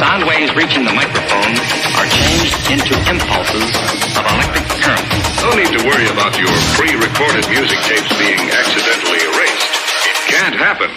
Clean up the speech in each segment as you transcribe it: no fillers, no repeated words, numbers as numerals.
Sound waves reaching the microphone are changed into impulses of electric current. No need to worry about your pre-recorded music tapes being accidentally erased. It can't happen.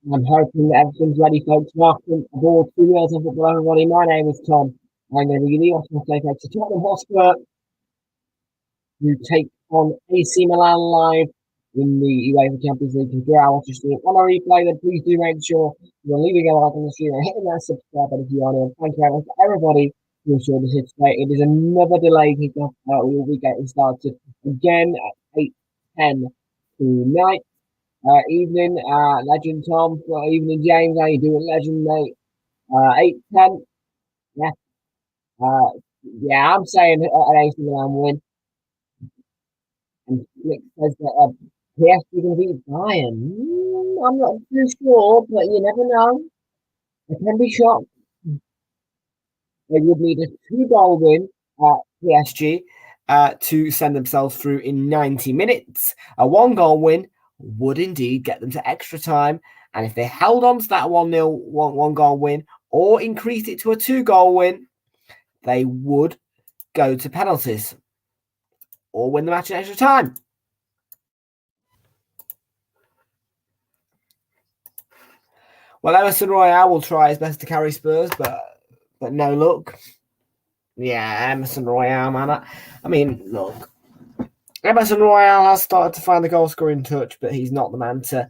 I'm hoping that everything's ready, folks. Welcome aboard 2 Wheels of Football, everybody. My name is Tom. I'm going to be the automatic to Tottenham Hotspur, who take on AC Milan live in the UEFA Champions League. If you're watching stream on a replay, then please do make sure you're leaving a like on the stream and hitting that subscribe button if you are new. Thank you very much to everybody who ensured this hit today. It is another delayed kickoff. We will be getting started again at 8:10 tonight. Evening, Legend Tom. Evening, James. How you doing, Legend, mate? 8:10. Yeah. Yeah, I'm saying an AC Milan win. And Nick says that PSG going to beat Bayern. I'm not too sure, but you never know. I can be shocked. They would need a 2-goal win at PSG to send themselves through in 90 minutes. A 1-goal win would indeed get them to extra time. And if they held on to that 1-0, one-goal win, or increased it to a 2-goal win, they would go to penalties or win the match in extra time. Well, Emerson Royale will try his best to carry Spurs, but no luck. Yeah, Emerson Royale, man. I mean, look, Emerson Royale has started to find the goal scoring touch, but he's not the man to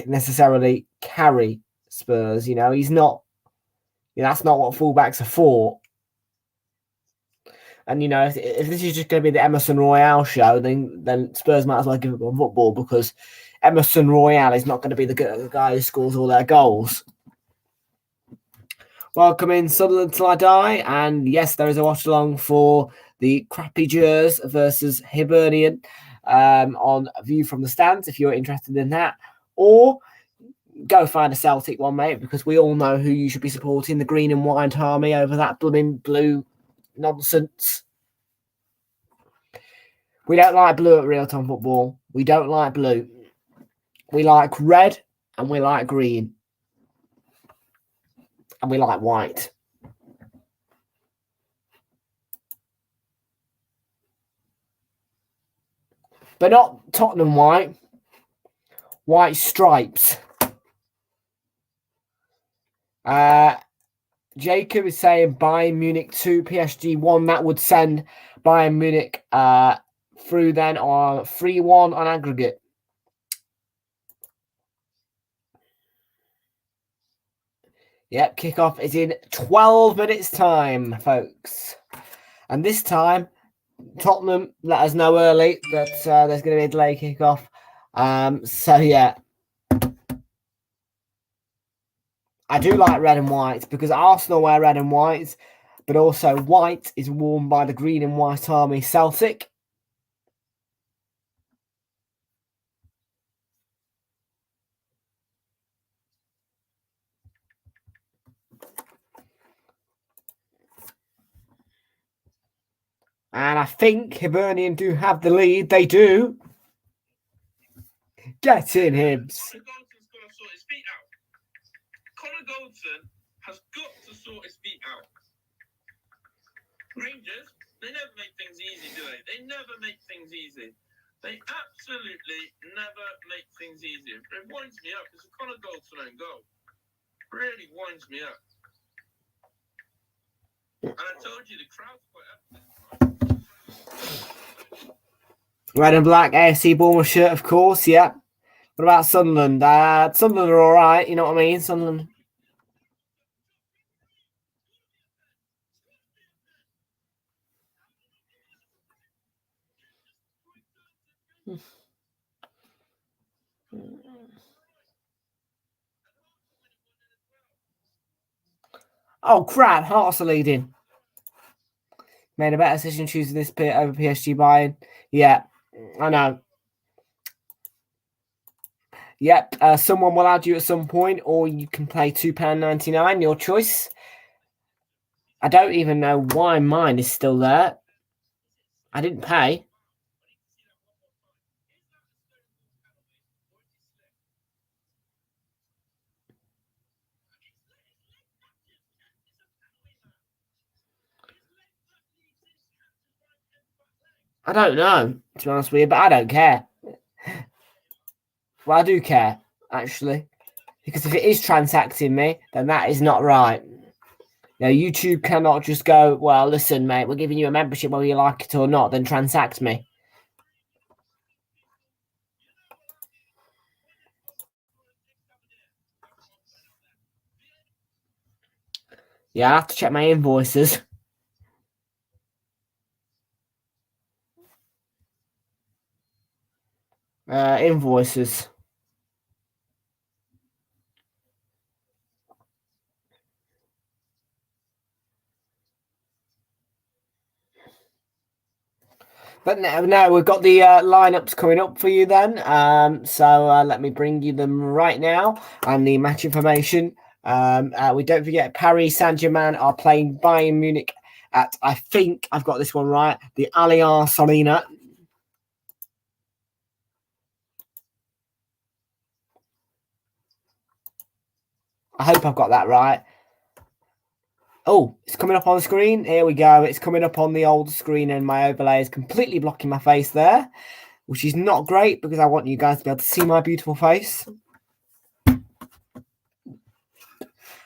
necessarily carry Spurs. You know, he's not. You know, that's not what fullbacks are for. And you know, if this is just going to be the Emerson Royale show, then Spurs might as well give up on football, because Emerson Royale is not going to be the guy who scores all their goals. Welcome in Sunderland Till I Die, and yes, there is a watch along for the Crappy Jers versus Hibernian on View from the Stands if you're interested in that, or go find a Celtic one, mate, because we all know who you should be supporting, the green and white army over that blooming blue nonsense. We don't like blue at Realltom Football. We don't like blue. We like red and we like green. And we like white. But not Tottenham white. White stripes. Jacob is saying Bayern Munich 2, PSG 1. That would send Bayern Munich through then on 3-1 on aggregate. Yep, kickoff is in 12 minutes' time, folks. And this time, Tottenham let us know early that there's going to be a delay kickoff. So, yeah. I do like red and white because Arsenal wear red and white, but also white is worn by the green and white army Celtic. And I think Hibernian do have the lead. They do. Get in, Hibs. Connor Goldson has got to sort his feet out. Rangers, they never make things easy, do they? They never make things easy. They absolutely never make things easy. It winds me up. It's a Connor Goldson own goal. Really winds me up. And I told you, the crowd's quite up. Red and black AFC Bournemouth shirt, of course, yeah. What about Sunderland? Sunderland are all right, you know what I mean? Sunderland. Oh, crap. Hearts are leading. Made a better decision choosing this pit over PSG Bayern. Yeah, I know. Yep, someone will add you at some point, or you can pay £2.99, your choice. I don't even know why mine is still there. I didn't pay. I don't know, to be honest with you, but I don't care. Well, I do care, actually. Because if it is transacting me, then that is not right. Now, YouTube cannot just go, well, listen, mate, we're giving you a membership whether you like it or not, then transact me. Yeah, I have to check my invoices. Invoices. But no, we've got the lineups coming up for you then. So let me bring you them right now and the match information. We don't forget Paris Saint-Germain are playing Bayern Munich at, I think I've got this one right, the Allianz Arena. I hope I've got that right. Oh, it's coming up on the screen. Here we go. It's coming up on the old screen and my overlay is completely blocking my face there, which is not great because I want you guys to be able to see my beautiful face.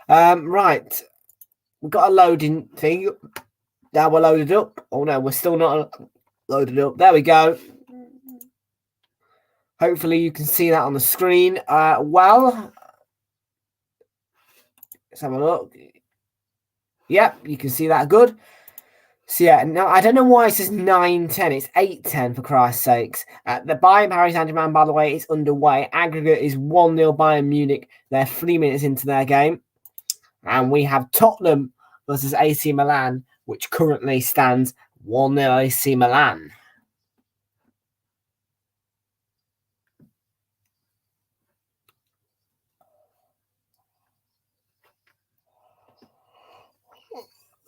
Right. We've got a loading thing. Now we're loaded up. Oh no, we're still not loaded up. There we go. Hopefully you can see that on the screen. Well, let's have a look. Yep, you can see that good. So yeah, now I don't know why it says 9-10. It's 8-10 for Christ's sakes. The Bayern Paris Saint-Germain, by the way, is underway. Aggregate is 1-0 Bayern Munich. They're 3 minutes into their game. And we have Tottenham versus AC Milan, which currently stands 1-0 AC Milan.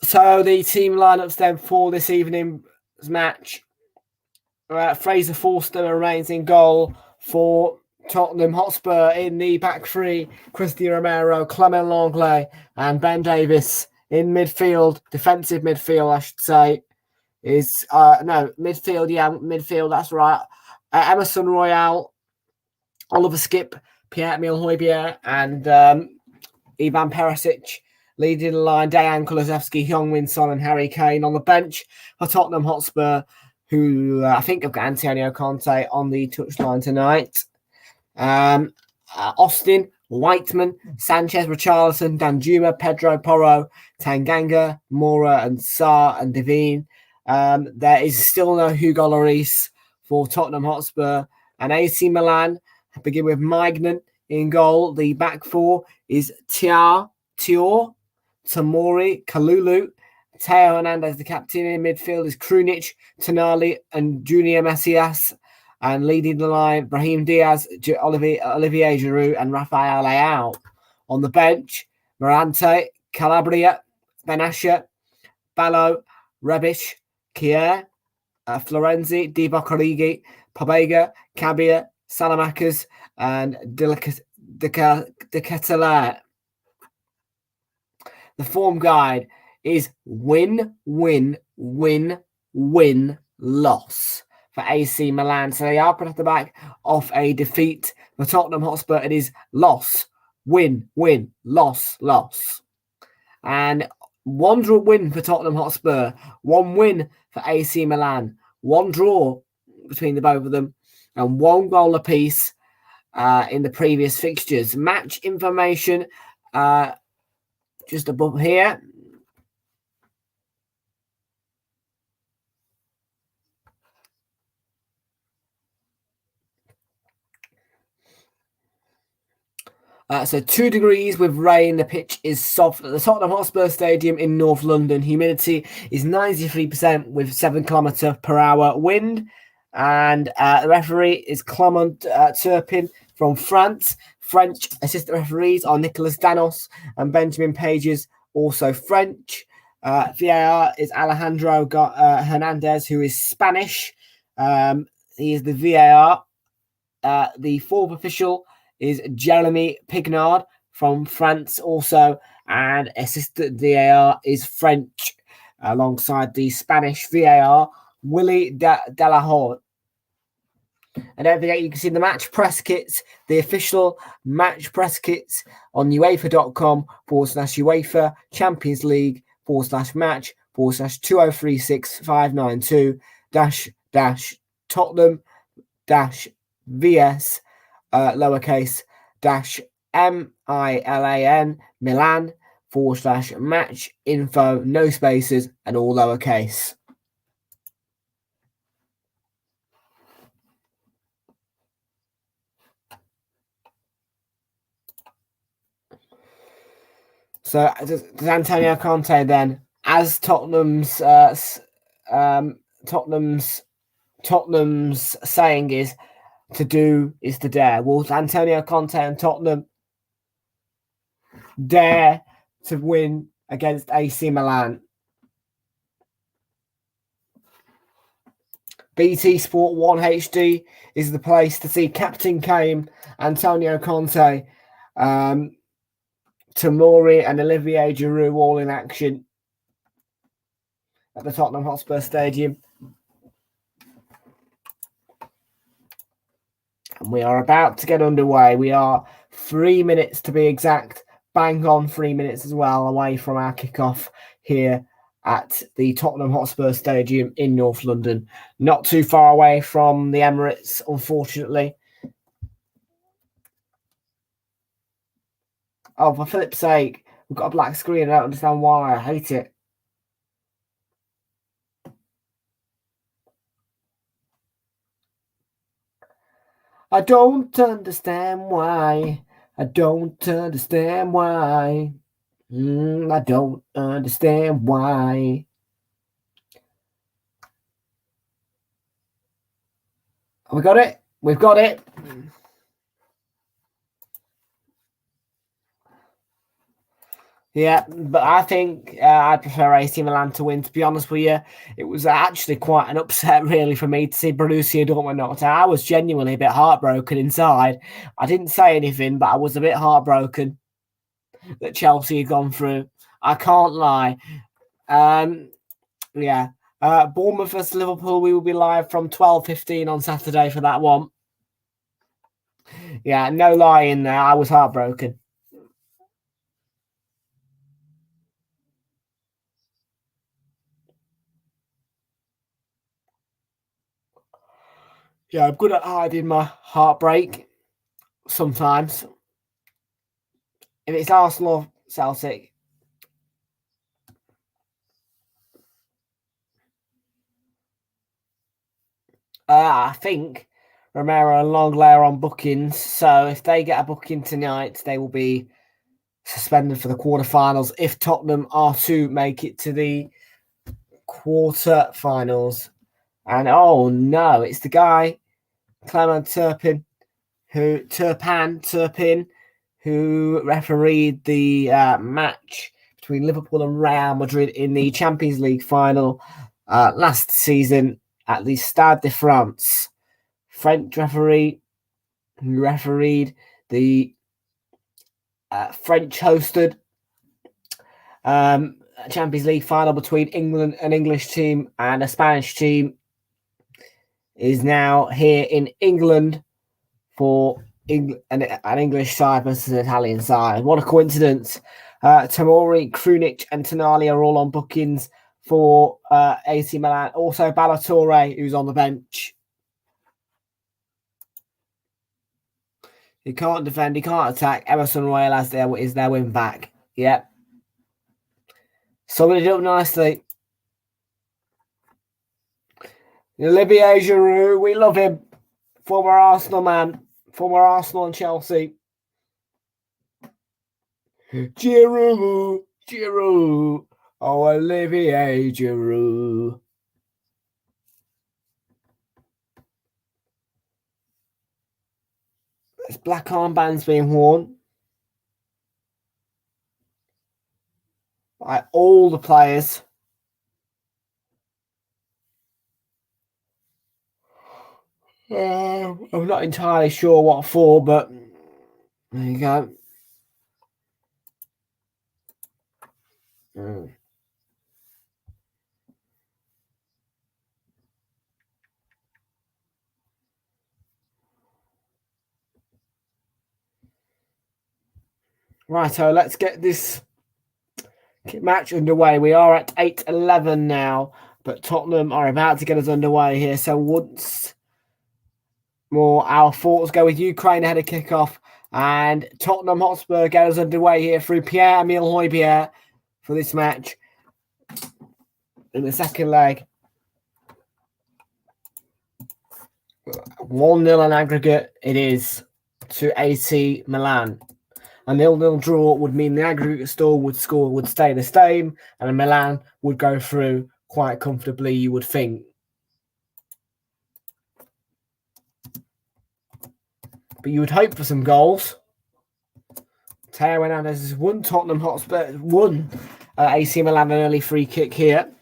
So the team lineups then for this evening's match. Fraser Forster remains in goal for Tottenham Hotspur. In the back three, Christian Romero, Clement Lenglet, and Ben Davis. In midfield, defensive midfield, I should say, is midfield, that's right. Emerson Royale, Oliver Skip, Pierre-Emile Højbjerg, and Ivan Perisic. Leading the line, Dejan Kulusevski, Heung-min Son, and Harry Kane. On the bench for Tottenham Hotspur, who I think have got Antonio Conte on the touchline tonight. Austin, Whiteman, Sanchez, Richarlison, Danjuma, Pedro Porro, Tanganga, Mora, and Sarr and Devine. There is still no Hugo Lloris for Tottenham Hotspur. And AC Milan begin with Maignan in goal. The back four is Tior, Tamori, Kalulu, Teo Hernandez, the captain. In midfield is Krunic, Tonali, and Junior Messias. And leading the line, Brahim Diaz, Olivier Giroud, and Rafael Leao. On the bench, Morante, Calabria, Benascia, Ballo, Rebic, Kier, Florenzi, Divock Origi, Pobega, Cabia, Salamakers, and De Ketelaere. The form guide is win, loss for AC Milan. So they are put off the back of a defeat. For Tottenham Hotspur, it is loss, win, loss. And one draw win for Tottenham Hotspur, one win for AC Milan, one draw between the both of them, and one goal apiece in the previous fixtures. Match information just above here. So 2 degrees with rain. The pitch is soft at the Tottenham Hotspur Stadium in North London. Humidity is 93% with 7 km/h wind. And the referee is Clement Turpin from France. French assistant referees are Nicolas Danos and Benjamin Pages, also French. VAR is Alejandro Hernandez, who is Spanish. He is the VAR. The fourth official is Jeremy Pignard from France also, and assistant VAR is French alongside the Spanish VAR, Willy de la Horde. And don't forget, you can see the match press kits, the official match press kits on UEFA.com/UEFA Champions League /match /2036592 -Tottenham-VS lowercase -MILAN Milan /match info, no spaces and all lowercase. So does Antonio Conte then, as Tottenham's saying is, to do is to dare. Will Antonio Conte and Tottenham dare to win against AC Milan? BT Sport 1 HD is the place to see Captain Kane, Antonio Conte, Tamori and Olivier Giroud all in action at the Tottenham Hotspur Stadium. And we are about to get underway. We are 3 minutes to be exact, bang on 3 minutes as well, away from our kickoff here at the Tottenham Hotspur Stadium in North London. Not too far away from the Emirates, unfortunately. Oh, for flip's sake, we've got a black screen. I don't understand why. I hate it. I don't understand why. I don't understand why. I don't understand why. We got it. We've got it. Yeah, but I think I prefer AC Milan to win, to be honest with you. It was actually quite an upset, really, for me to see Borussia Dortmund knocked out. I was genuinely a bit heartbroken inside. I didn't say anything, but I was a bit heartbroken that Chelsea had gone through. I can't lie. Yeah. Bournemouth vs Liverpool, we will be live from 12:15 on Saturday for that one. Yeah, no lying there. I was heartbroken. Yeah, I'm good at hiding my heartbreak sometimes. If it's Arsenal, Celtic. I think Romero and Longley are on bookings. So if they get a booking tonight, they will be suspended for the quarterfinals if Tottenham are to make it to the quarterfinals. And oh no, it's the guy, Clement Turpin, who refereed the match between Liverpool and Real Madrid in the Champions League final last season at the Stade de France. French referee who refereed the French-hosted Champions League final between England, an English team, and a Spanish team, is now here in England for an English side versus an Italian side. What a coincidence. Tamori, Krunic and Tonali are all on bookings for AC Milan. Also Ballatore, who's on the bench. He can't defend, he can't attack. Emerson Royal is their win back. Yep. Somebody did up nicely. Olivier Giroud, we love him. Former Arsenal man. Former Arsenal and Chelsea. Giroud. Oh, Olivier Giroud. There's black armbands being worn by all the players. I'm not entirely sure what for, but there you go. Righto, let's get this match underway. We are at 8:11 now, but Tottenham are about to get us underway here. So once more, our thoughts go with Ukraine ahead of kickoff, and Tottenham Hotspur get us underway here through Pierre-Emile Højbjerg for this match in the second leg. 1-0 in aggregate it is to AC Milan. A 0-0 draw would mean the aggregate score would stay the same, and Milan would go through quite comfortably, you would think. But you would hope for some goals. Teo Hernandez has won Tottenham Hotspur, won AC Milan an early free kick here.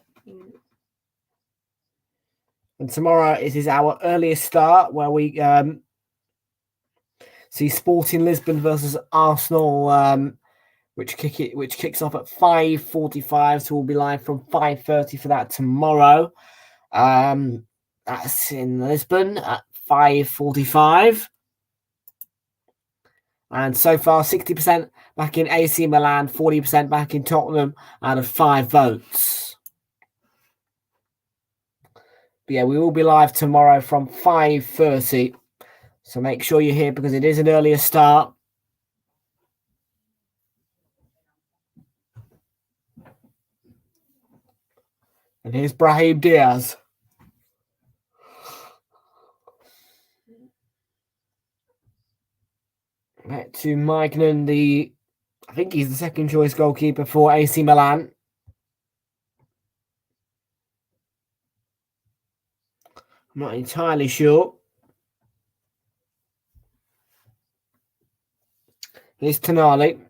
And tomorrow it is our earliest start, where we see Sporting Lisbon versus Arsenal, which kicks off at 5:45. So we'll be live from 5:30 for that tomorrow. That's in Lisbon at 5:45. And so far, 60% back in AC Milan, 40% back in Tottenham out of 5 votes. But yeah, we will be live tomorrow from 5:30. So make sure you're here because it is an earlier start. And here's Brahim Diaz. Back to Maignan, I think he's the second choice goalkeeper for AC Milan. I'm not entirely sure. Here's Tonali.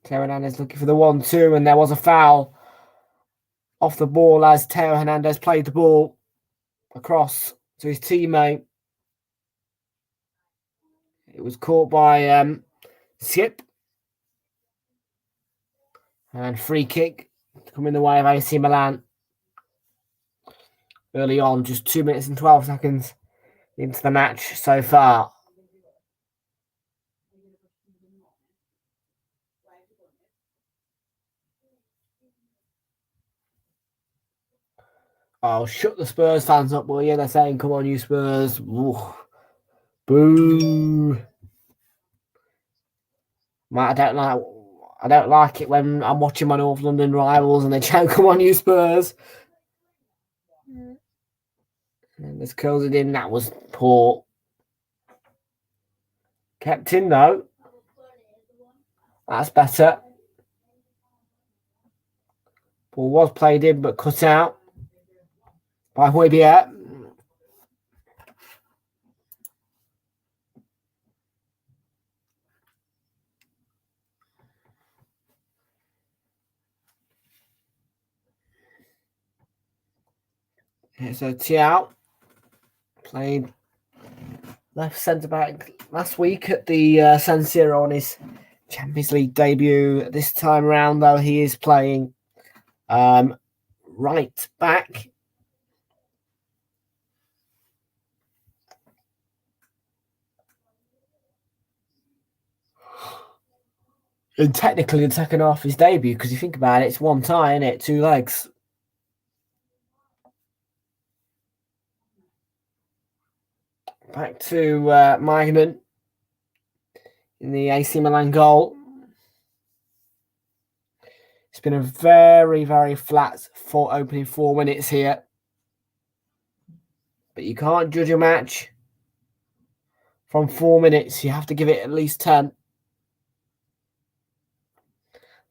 Teo Hernandez looking for the 1-2, and there was a foul off the ball as Teo Hernandez played the ball across to his teammate. It was caught by Skip. And free kick to come in the way of AC Milan. Early on, just 2 minutes and 12 seconds into the match so far. Oh, shut the Spurs fans up, will you? They're saying, come on, you Spurs. Ooh. Boo. I don't like it when I'm watching my North London rivals and they chant, come on, you Spurs. And this curls it in. That was poor. Kept in, though. That's better. Ball was played in, but cut out by Højbjerg. So Thiaw played left centre back last week at the San Siro on his Champions League debut. This time around, though, he is playing right back. And technically, the second half of his debut, because you think about it, it's one tie, isn't it? 2 legs. Back to Maignan in the AC Milan goal. It's been a very, very flat opening 4 minutes here. But you can't judge a match from 4 minutes. You have to give it at least 10.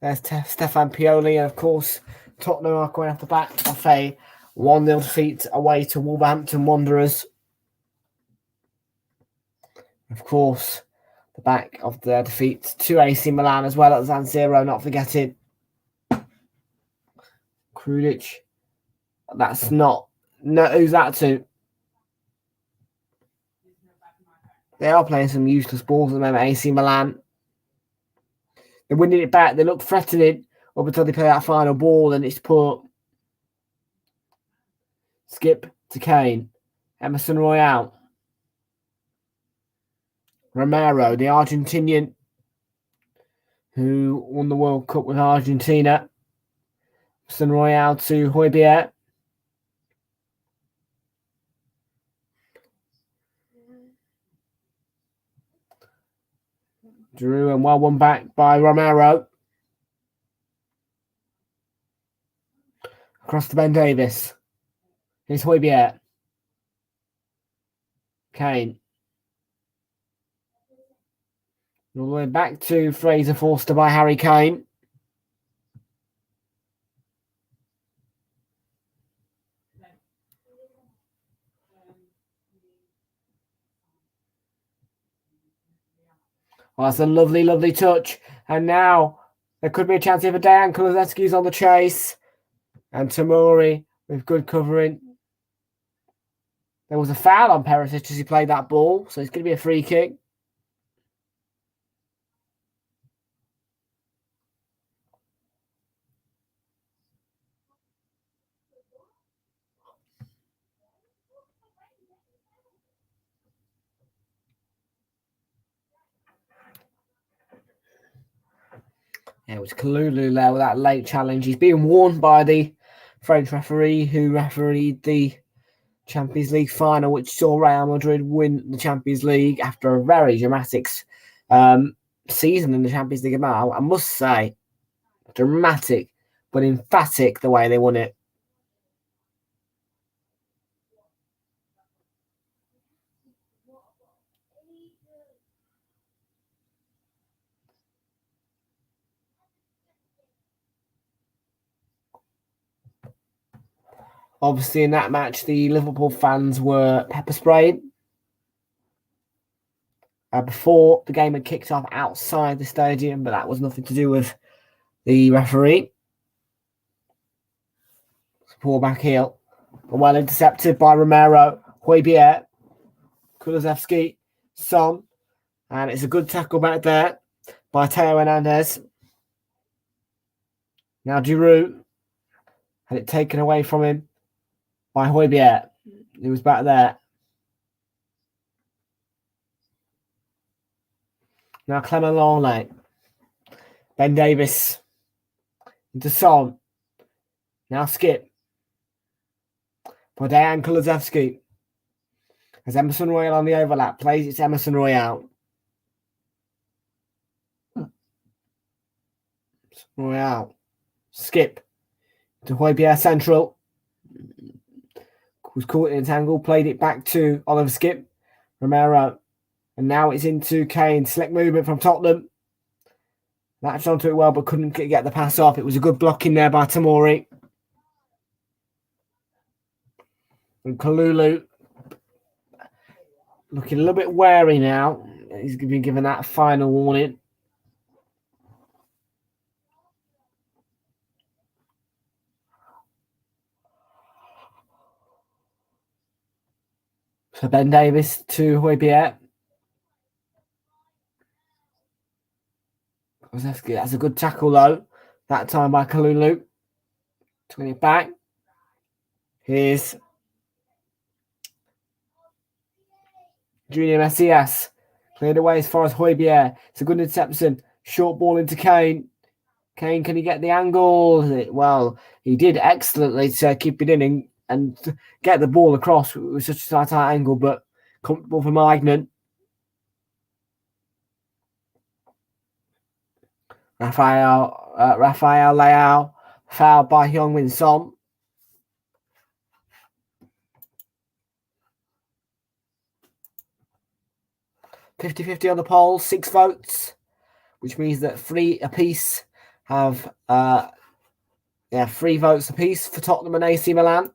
There's Stefan Pioli, and of course, Tottenham are going off the back of a 1-0 defeat away to Wolverhampton Wanderers. Of course, the back of the defeat to AC Milan as well at San Siro, not forgetting. Krudic. That's not. No, who's that to? They are playing some useless balls at the moment, AC Milan. They're winning it back. They look threatening up until they play that final ball, and it's put. Skip to Kane. Emerson Royale. Romero, the Argentinian who won the World Cup with Argentina. Emerson Royale to Højbjerg. Drew and well won back by Romero. Across to Ben Davis. Here's Højbjerg. Kane. All the way back to Fraser Forster by Harry Kane. Well, that's a lovely, lovely touch. And now there could be a chance here for Dejan Kulusevski's on the chase. And Tamori with good covering. There was a foul on Perisic as he played that ball. So it's going to be a free kick. Yeah, it was Kalulu there with that late challenge. He's being warned by the French referee who refereed the Champions League final, which saw Real Madrid win the Champions League after a very dramatic season in the Champions League. I must say, dramatic but emphatic the way they won it. Obviously, in that match, the Liverpool fans were pepper sprayed. Before the game had kicked off outside the stadium, but that was nothing to do with the referee. Pull back heel. Well intercepted by Romero, Højbjerg, Kulusevski, Son. And it's a good tackle back there by Theo Hernandez. Now Giroud had it taken away from him by Højbjerg. He was back there. Now Clement Lenglet. Ben Davis. Into Son. Now Skip. For Dejan Kulusevski. As Emerson Royal on the overlap. Plays it's Emerson Royal. Royal. Skip. To Højbjerg central. Was caught in a tangle. Played it back to Oliver Skip. Romero. And now it's into Kane. Select movement from Tottenham. Latched onto it well, but couldn't get the pass off. It was a good block in there by Tomori. And Kalulu looking a little bit wary now. He's been given that final warning. So Ben Davis to Højbjerg. That's a good tackle though. That time by Kalulu. Turning it back. Here's Junior Messias. Cleared away as far as Højbjerg. It's a good interception. Short ball into Kane. Kane, can he get the angle? Well, he did excellently to keep it in and get the ball across with such a tight angle, but comfortable for Maignan. Rafael Leao, fouled by Heung-min Son. (50-50) on the poll, 6 votes, which means that 3 apiece have 3 votes apiece for Tottenham and AC Milan.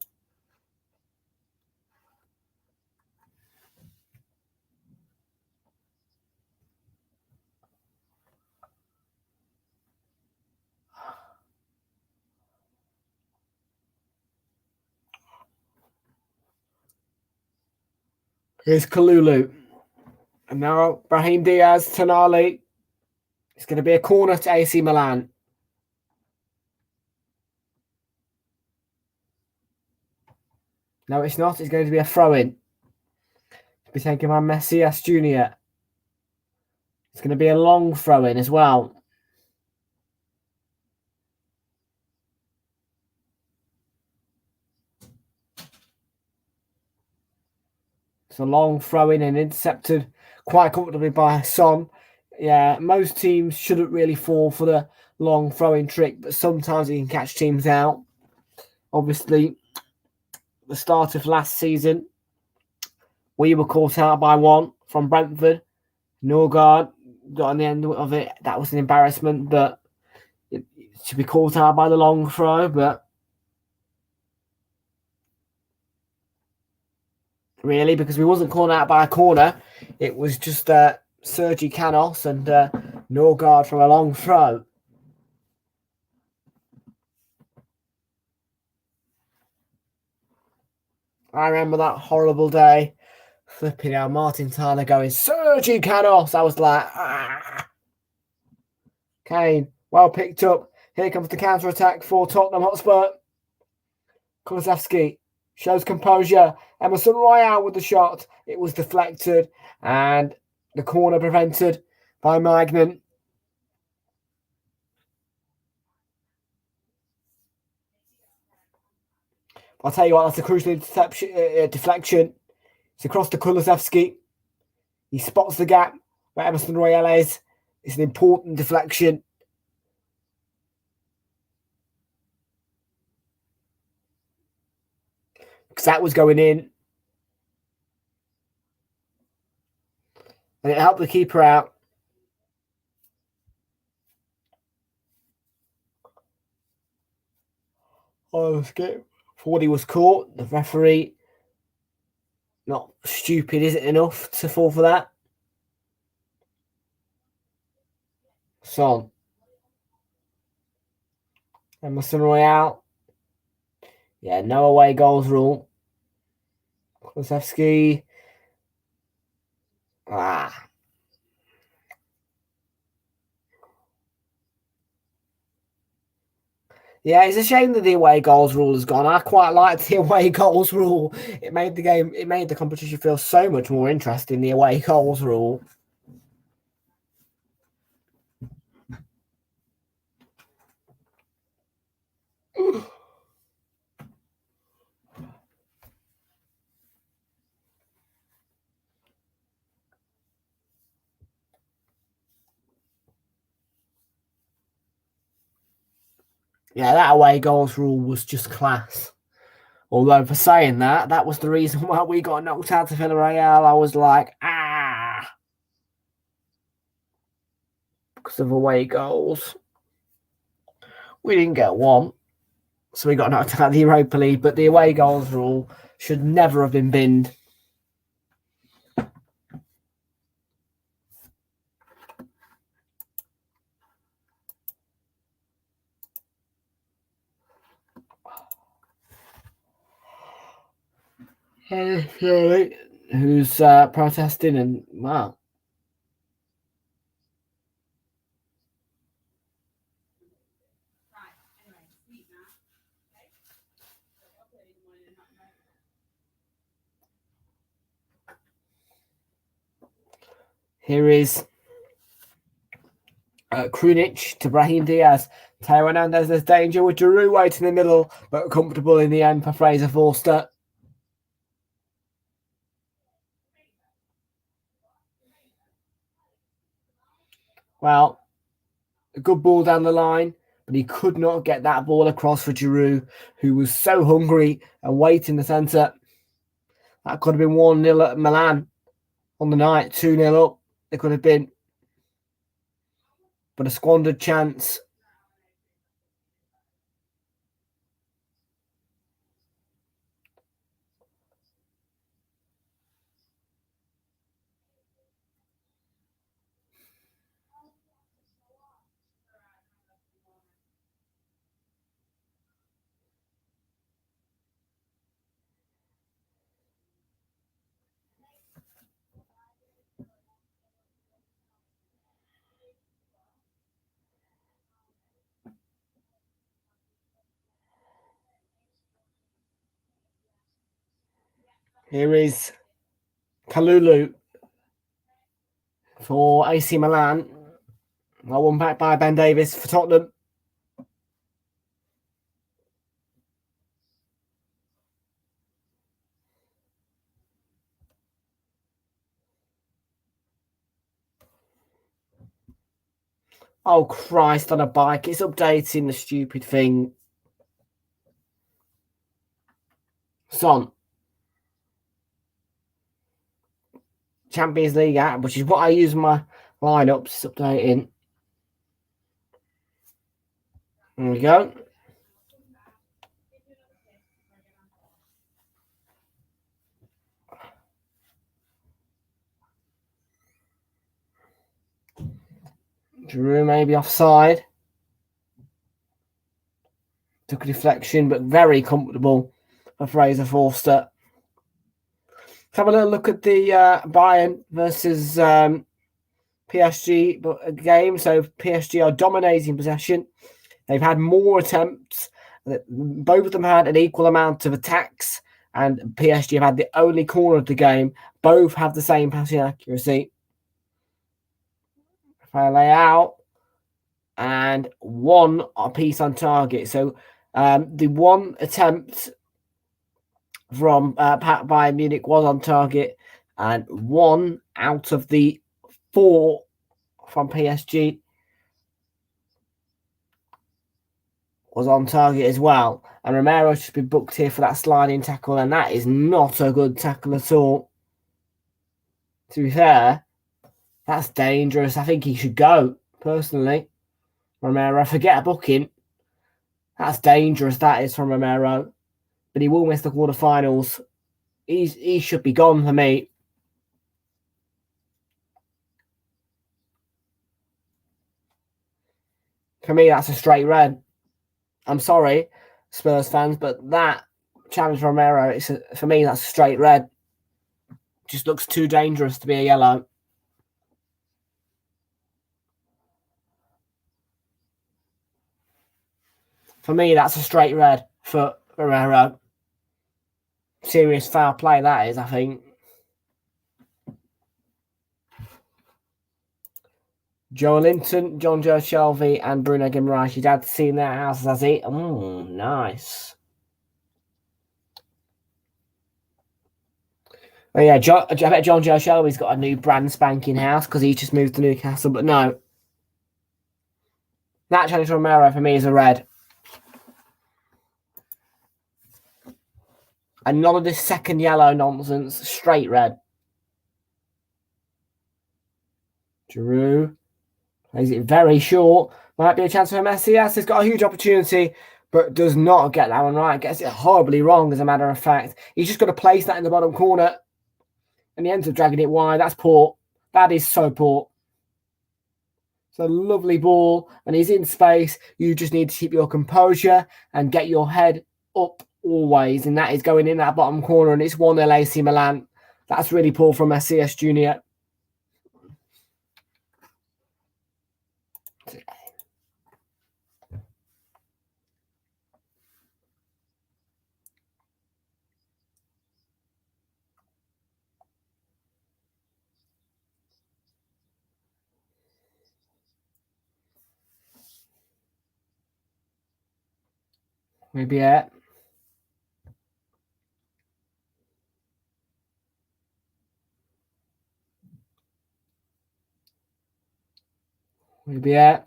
Here's Kalulu. And now Brahim Diaz, Tonali. It's going to be a corner to AC Milan. No, it's not. It's going to be a throw-in. It'll be taken by Messias Jr. It's going to be a long throw-in as well. It's a long throw-in and intercepted quite comfortably by Son. Yeah, most teams shouldn't really fall for the long throw-in trick, but sometimes it can catch teams out. Obviously, the start of last season, we were caught out by one from Brentford. Norgard got on the end of it. That was an embarrassment, but it should be caught out by the long throw. But really, because we wasn't caught out by a corner, it was just Sergi Canos and Norgard from a long throw. I remember that horrible day. Flipping out, Martin Tyler going, Sergi Canos. I was like, ah. Kane, well picked up. Here comes the counter-attack for Tottenham Hotspur. Kulusevski shows composure. Emerson Royal with the shot. It was deflected and the corner prevented by Maignan. I'll tell you what, that's a crucial deflection. It's across to Kulusevski. He spots the gap where Emerson Royale is. It's an important deflection. Because that was going in. And it helped the keeper out. Oh, thought he was caught. The referee, not stupid, is it enough to fall for that? Son. Emerson Royale. Yeah, no away goals rule. Kulusevski. Yeah, it's a shame that the away goals rule has gone. I quite liked the away goals rule. It made the competition feel so much more interesting, the away goals rule. Yeah, that away goals rule was just class. Although, for saying that, that was the reason why we got knocked out to Villarreal. I was like, because of away goals. We didn't get one, so we got knocked out of the Europa League, but the away goals rule should never have been binned. Who's protesting and wow. Here is Krunic to Brahim Diaz. Teo Hernandez, there's danger with Giroud waiting in the middle, but comfortable in the end for Fraser Forster. Well, a good ball down the line, but he could not get that ball across for Giroud, who was so hungry and waiting in the centre. That could have been 1-0 at Milan on the night, 2-0 up. It could have been. But a squandered chance. Here is Kalulu for AC Milan. Well, one back by Ben Davis for Tottenham. Oh, Christ, on a bike. It's updating the stupid thing. Son. Champions League app, which is what I use my lineups. It's updating. There we go. Giroud maybe offside. Took a deflection, but very comfortable for Fraser Forster. Let's have a little look at the Bayern versus PSG game. So PSG are dominating possession. They've had more attempts. Both of them had an equal amount of attacks, and PSG have had the only corner of the game. Both have the same passing accuracy. If I lay out, and one piece on target. So the one attempt from Bayern Munich was on target, and 1 out of the 4 from PSG was on target as well. And Romero's just been booked here for that sliding tackle, and that is not a good tackle at all. To be fair, that's dangerous. I think he should go, personally. Romero, forget a booking. That's dangerous, that is, from Romero. But he will miss the quarterfinals. He should be gone for me. For me, that's a straight red. I'm sorry, Spurs fans, but that challenge Romero, for me, that's a straight red. Just looks too dangerous to be a yellow. For me, that's a straight red for Romero. Serious foul play, that is, I think. Joe Linton, John Joe Shelby, and Bruno Guimaraes. Your dad's seen their houses, has he? Oh, nice. Oh, yeah, I bet John Joe Shelby's got a new brand spanking house because he just moved to Newcastle, but no. That challenge Romero for me is a red. And none of this second yellow nonsense. Straight red. Giroud plays it very short. Might be a chance for Messi. Yes, he's got a huge opportunity, but does not get that one right. Gets it horribly wrong, as a matter of fact. He's just got to place that in the bottom corner. And he ends up dragging it wide. That's poor. That is so poor. It's a lovely ball, and he's in space. You just need to keep your composure and get your head up always, and that is going in that bottom corner, and it's 1-0 AC Milan. That's really poor from Messias Jr. Maybe it. Maybe it.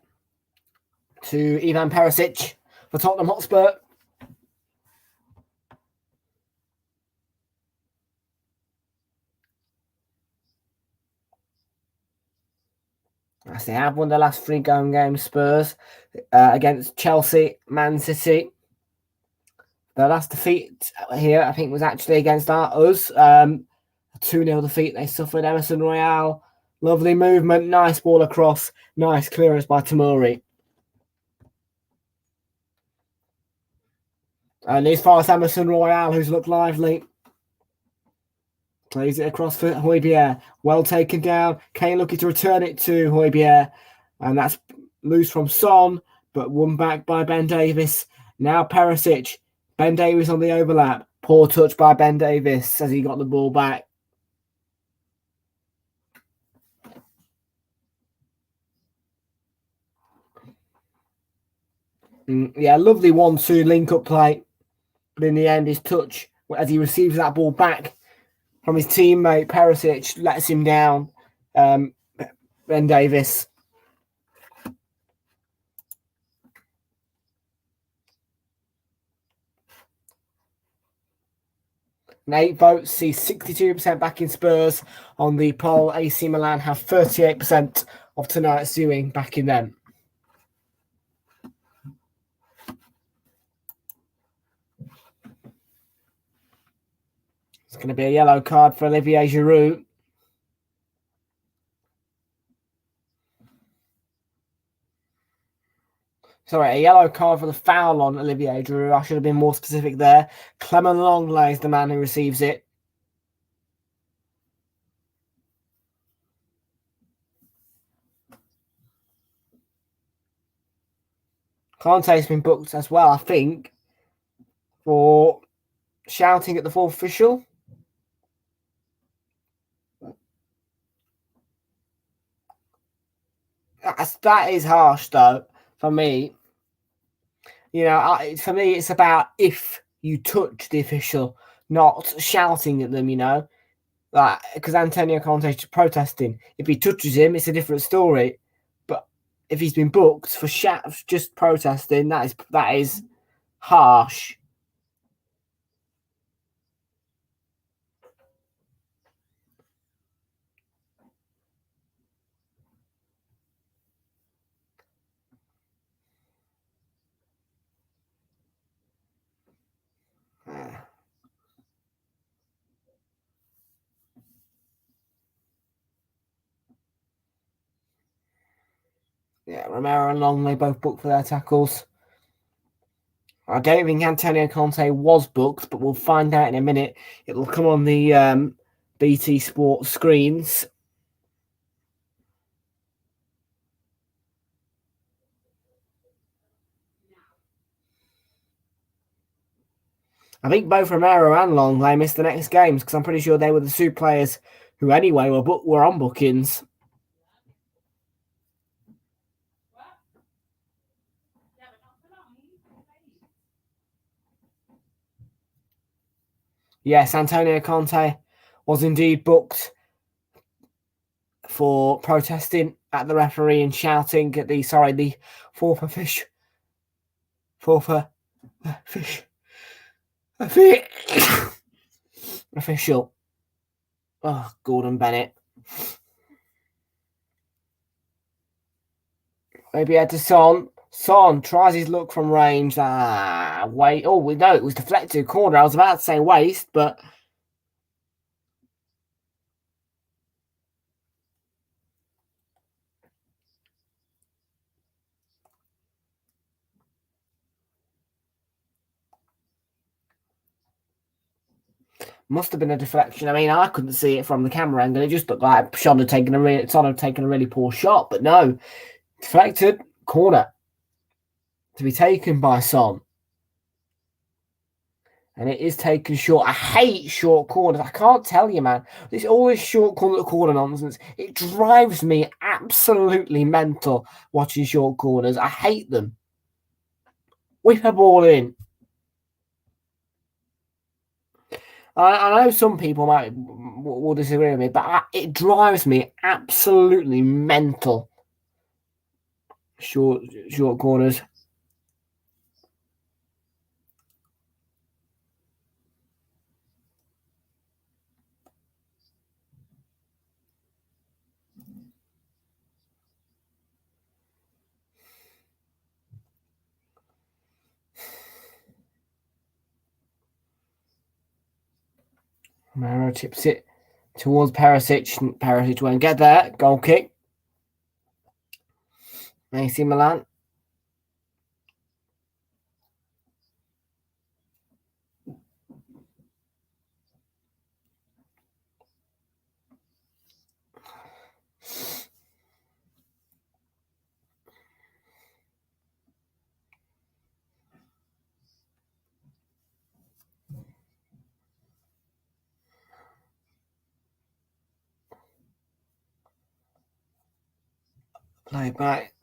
To Ivan Perisic for Tottenham Hotspur. As they have won the last 3 going games, Spurs, against Chelsea, Man City. The last defeat here, I think, was actually against us. A 2-0 defeat they suffered. Emerson Royale. Lovely movement. Nice ball across. Nice clearance by Tamori. And as far as Emerson Royale, who's looked lively. Plays it across for Højbjerg. Well taken down. Kane looking to return it to Højbjerg. And that's loose from Son, but won back by Ben Davies. Now Perisic. Ben Davies on the overlap. Poor touch by Ben Davies as he got the ball back. Yeah, lovely 1-2 link-up play. But in the end, his touch, as he receives that ball back from his teammate, Perisic, lets him down. Ben Davies. And 8 votes see 62% back in Spurs on the poll. AC Milan have 38% of tonight's viewing back in them. It's going to be a yellow card for Olivier Giroud. Sorry, a yellow card for the foul on Olivier Giroud. I should have been more specific there. Clement Longley is the man who receives it. Kante's been booked as well, I think, for shouting at the fourth official. That is harsh, though, for me. You know, for me, it's about if you touch the official, not shouting at them, you know, like because Antonio Conte's protesting. If he touches him, it's a different story. But if he's been booked for just protesting, that is harsh. Yeah, Romero and Long, they both booked for their tackles. I don't think Antonio Conte was booked, but we'll find out in a minute. It'll come on the BT Sports screens. I think both Romero and Long, they missed the next games because I'm pretty sure they were the two players who anyway were on bookings. Yes, Antonio Conte was indeed booked for protesting at the referee and shouting at the fourth official. Oh, Gordon Bennett. Maybe head to Son. Son tries his luck from range. Wait. Oh, we know it was deflected corner. I was about to say waste, but must have been a deflection. I mean, I couldn't see it from the camera angle. It just looked like Son had taken a really poor shot, but no, deflected corner to be taken by Son. And it is taken short. I hate short corners. I can't tell you, man. This always short corner nonsense. It drives me absolutely mental watching short corners. I hate them. Whip a ball in. I know some people will disagree with me, but it drives me absolutely mental. Short corners. Romero tips it towards Perisic. Perisic won't get there. Goal kick. AC Milan. Play back.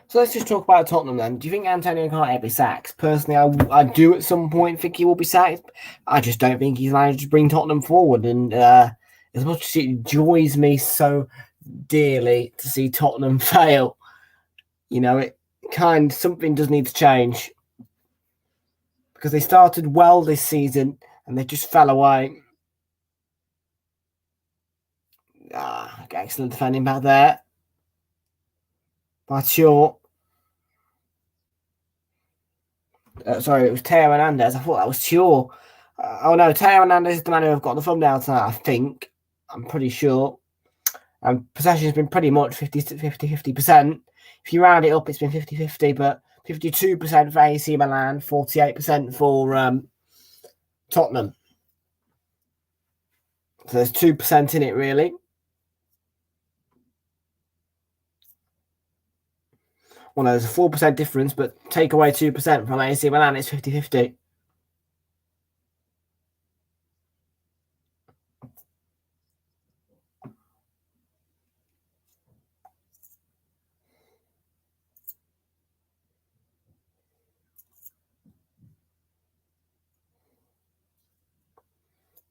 So let's just talk about Tottenham then. Do you think Antonio can't be sacked? Personally, I do at some point think he will be sacked. I just don't think he's managed to bring Tottenham forward. And as much as it joys me so dearly to see Tottenham fail, you know, something does need to change. Because they started well this season and they just fell away. Excellent defending back there. But sure. Sorry, it was Teo Hernandez. I thought that was Chor. Oh no, Teo Hernandez is the man who have got the thumbnail tonight, I think. I'm pretty sure. And possession has been pretty much 50%. If you round it up, it's been 50-50, but 52% for AC Milan, 48% for Tottenham. So there's 2% in it, really. Well, no, there's a 4% difference, but take away 2% from AC Milan, it's 50-50.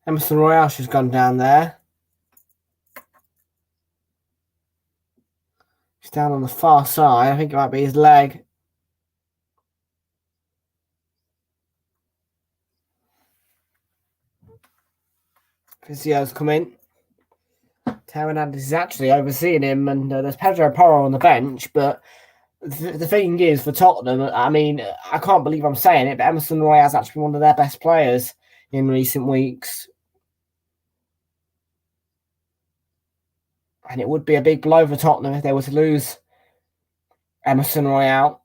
Emerson Royale has gone down there. He's down on the far side. I think it might be his leg. Physio's come in. Hernandez is actually overseeing him, and there's Pedro Porro on the bench. But the thing is, for Tottenham, I mean, I can't believe I'm saying it, but Emerson Royale has actually been one of their best players in recent weeks. And it would be a big blow for Tottenham if they were to lose Emerson Royale.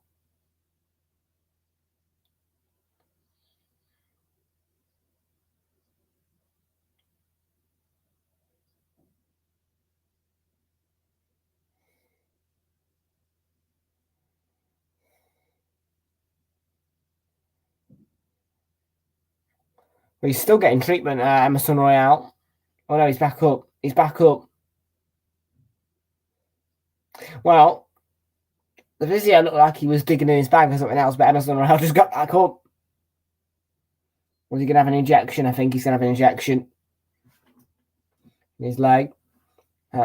But he's still getting treatment, Emerson Royale. Oh no, he's back up. He's back up. Well, the physio looked like he was digging in his bag or something else, but Emerson Royale just got back up. Was he going to have an injection? I think he's going to have an injection in his leg.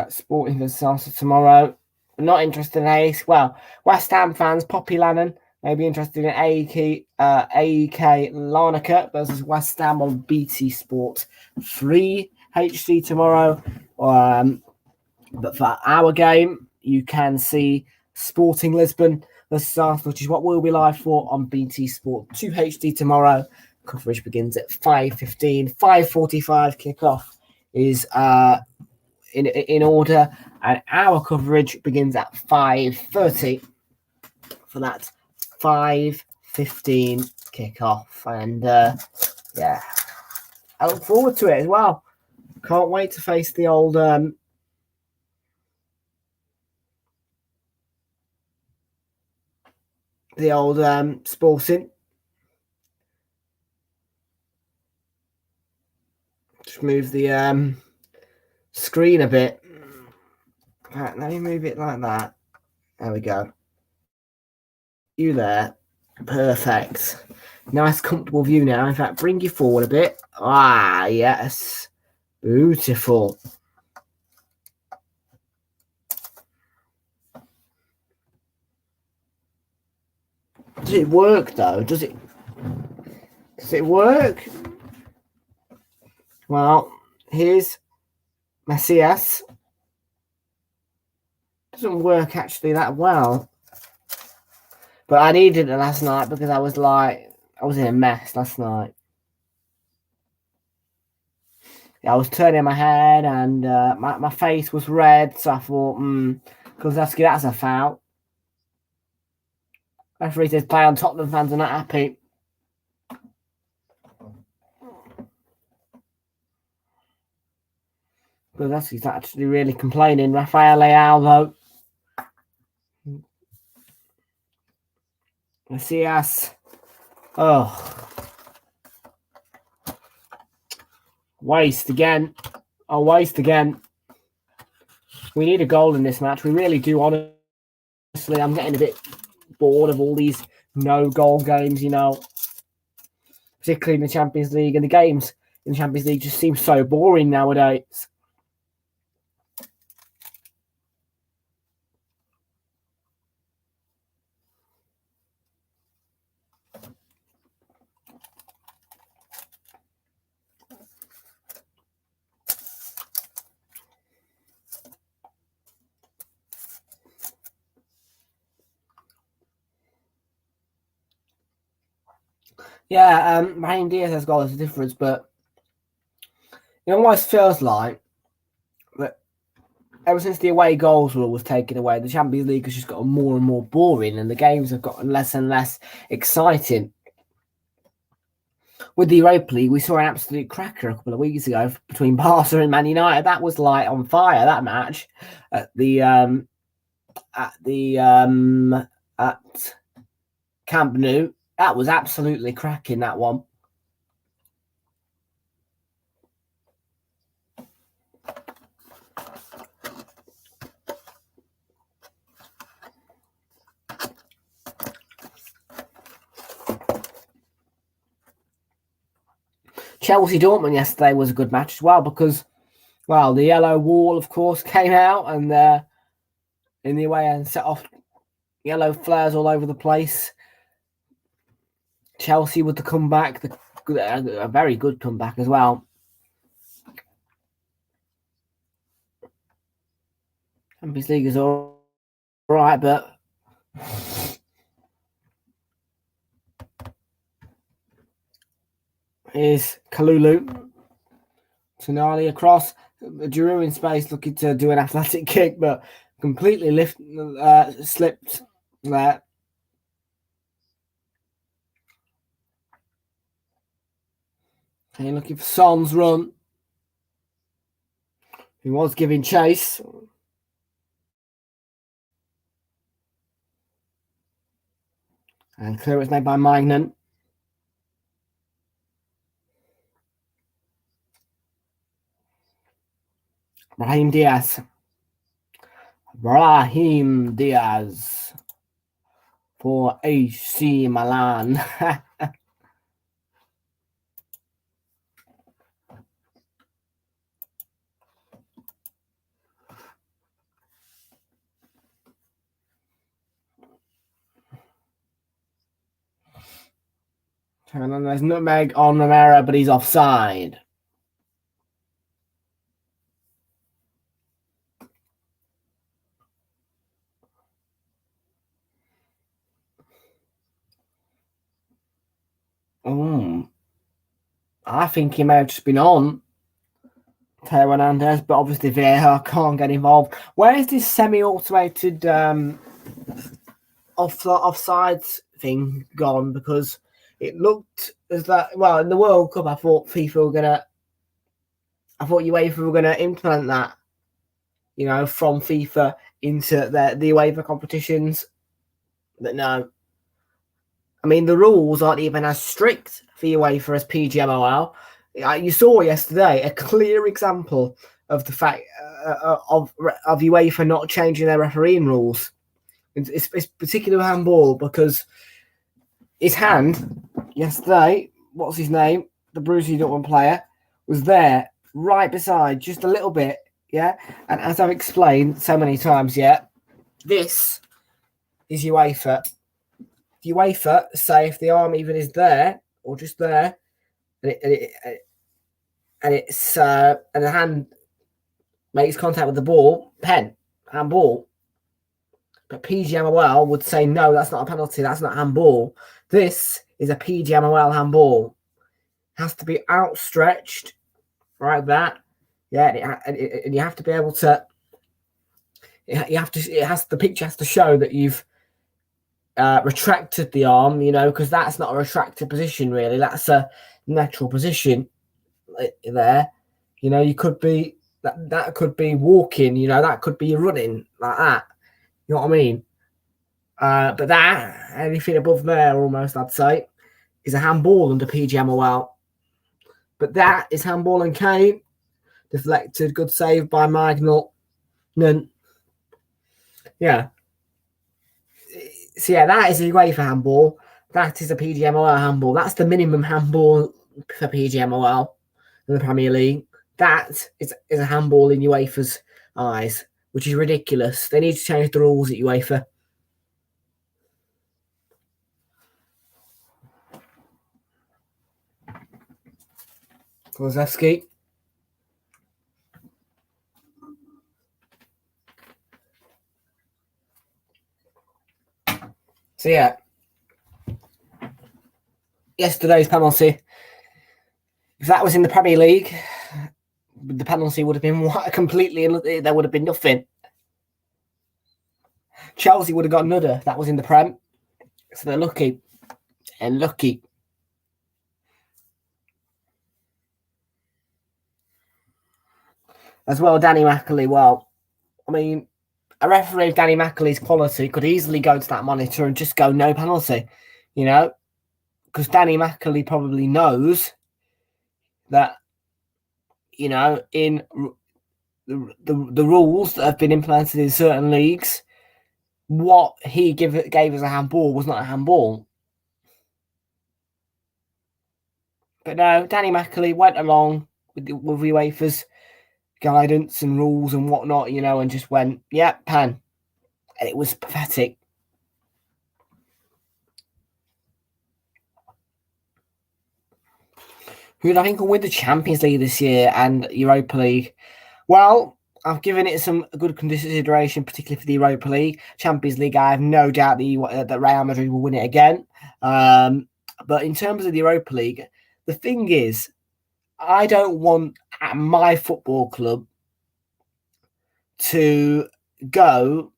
Sporting for Sasa tomorrow. Not interested in Ace. Well, West Ham fans, Poppy Lannon, may be interested in AEK Larnaca versus West Ham on BT Sport 3 HD tomorrow. But for our game, you can see Sporting Lisbon versus Arsenal, which is what we'll be live for on BT Sport 2 HD tomorrow. Coverage begins at 5:15. 5:45 kickoff is in order, and our coverage begins at 5:30 for that 5:15 kickoff. And yeah, I look forward to it as well. Can't wait to face the old Sporting. Just move the screen a bit. Right, let me move it like that. There we go. You there. Perfect. Nice comfortable view now. In fact, bring you forward a bit. Ah, yes. Beautiful. Does it work though? Does it work? Well, here's Messias. Doesn't work actually that well. But I needed it last night because I was in a mess last night. Yeah, I was turning my head and my face was red, so I thought, Kozlowski, that's a foul. Referee says play on. Tottenham fans are not happy. Kozlowski's actually really complaining. Rafael Leao, though. Messias. Oh. Waste again. Oh, waste again. We need a goal in this match. We really do, honestly. I'm getting a bit bored of all these no-goal games, you know. Particularly in the Champions League. And the games in the Champions League just seem so boring nowadays. Yeah, Raheem Diaz's goal is a difference, but it almost feels like that ever since the away goals rule was taken away, the Champions League has just gotten more and more boring, and the games have gotten less and less exciting. With the Europa League, we saw an absolute cracker a couple of weeks ago between Barca and Man United. That was like on fire, that match at Camp Nou. That was absolutely cracking, that one. Chelsea Dortmund yesterday was a good match as well because, well, the yellow wall, of course, came out and in the way and set off yellow flares all over the place. Chelsea with the comeback, a very good comeback as well. Champions League is all right, but here's Kalulu. Tonali across. Giroud in space looking to do an athletic kick, but completely slipped there. Okay, looking for Son's run. He was giving chase. And clearance made by Magnan. Brahim Diaz for AC Milan. And then there's nutmeg on Romero, but he's offside. I think he may have just been on Teo Hernandez, but obviously VAR can't get involved. Where is this semi-automated offsides thing gone? Because it looked as that, well, in the World Cup, I thought UEFA were gonna implement that, you know, from FIFA into the UEFA competitions. But no. I mean, the rules aren't even as strict for UEFA as PGMOL. You saw yesterday a clear example of the fact of UEFA not changing their refereeing rules. It's particularly handball because his hand yesterday, what's his name, the Borussia Dortmund player, was there right beside just a little bit, yeah. And as I've explained so many times, yeah, this is UEFA. UEFA say if the arm even is there or just there, and the hand makes contact with the ball, handball. But PGMOL would say no, that's not a penalty, that's not handball. This is a PGMOL handball. It has to be outstretched like that, yeah, and you have to be able to. The picture has to show that you've retracted the arm, you know, because that's not a retracted position really. That's a natural position there. You know, you could be that could be walking, you know, that could be running like that. You know what I mean? But that anything above there, almost I'd say, is a handball under PGMOL. But that is handball and Kane. Deflected, good save by Magnol. Yeah. So yeah, that is a UEFA handball. That is a PGMOL handball. That's the minimum handball for PGMOL in the Premier League. That is a handball in UEFA's eyes, which is ridiculous. They need to change the rules at UEFA. Kozlowski. So yeah, yesterday's penalty. If that was in the Premier League, the penalty would have been completely. There would have been nothing. Chelsea would have got another. That was in the Prem, so they're lucky and lucky. As well, Danny Mackley. Well, I mean, a referee of Danny Mackley's quality could easily go to that monitor and just go no penalty, you know, because Danny Mackley probably knows that, you know, in the rules that have been implemented in certain leagues, what he gave as a handball was not a handball. But no, Danny McAlee went along with UEFA's guidance and rules and whatnot, and just went, yeah, pan. And it was pathetic. Who do I think will win the Champions League this year and Europa League? Well, I've given it some good consideration, particularly for the Europa League. Champions League, I have no doubt that Real Madrid will win it again. But in terms of the Europa League, the thing is, I don't want my football club to go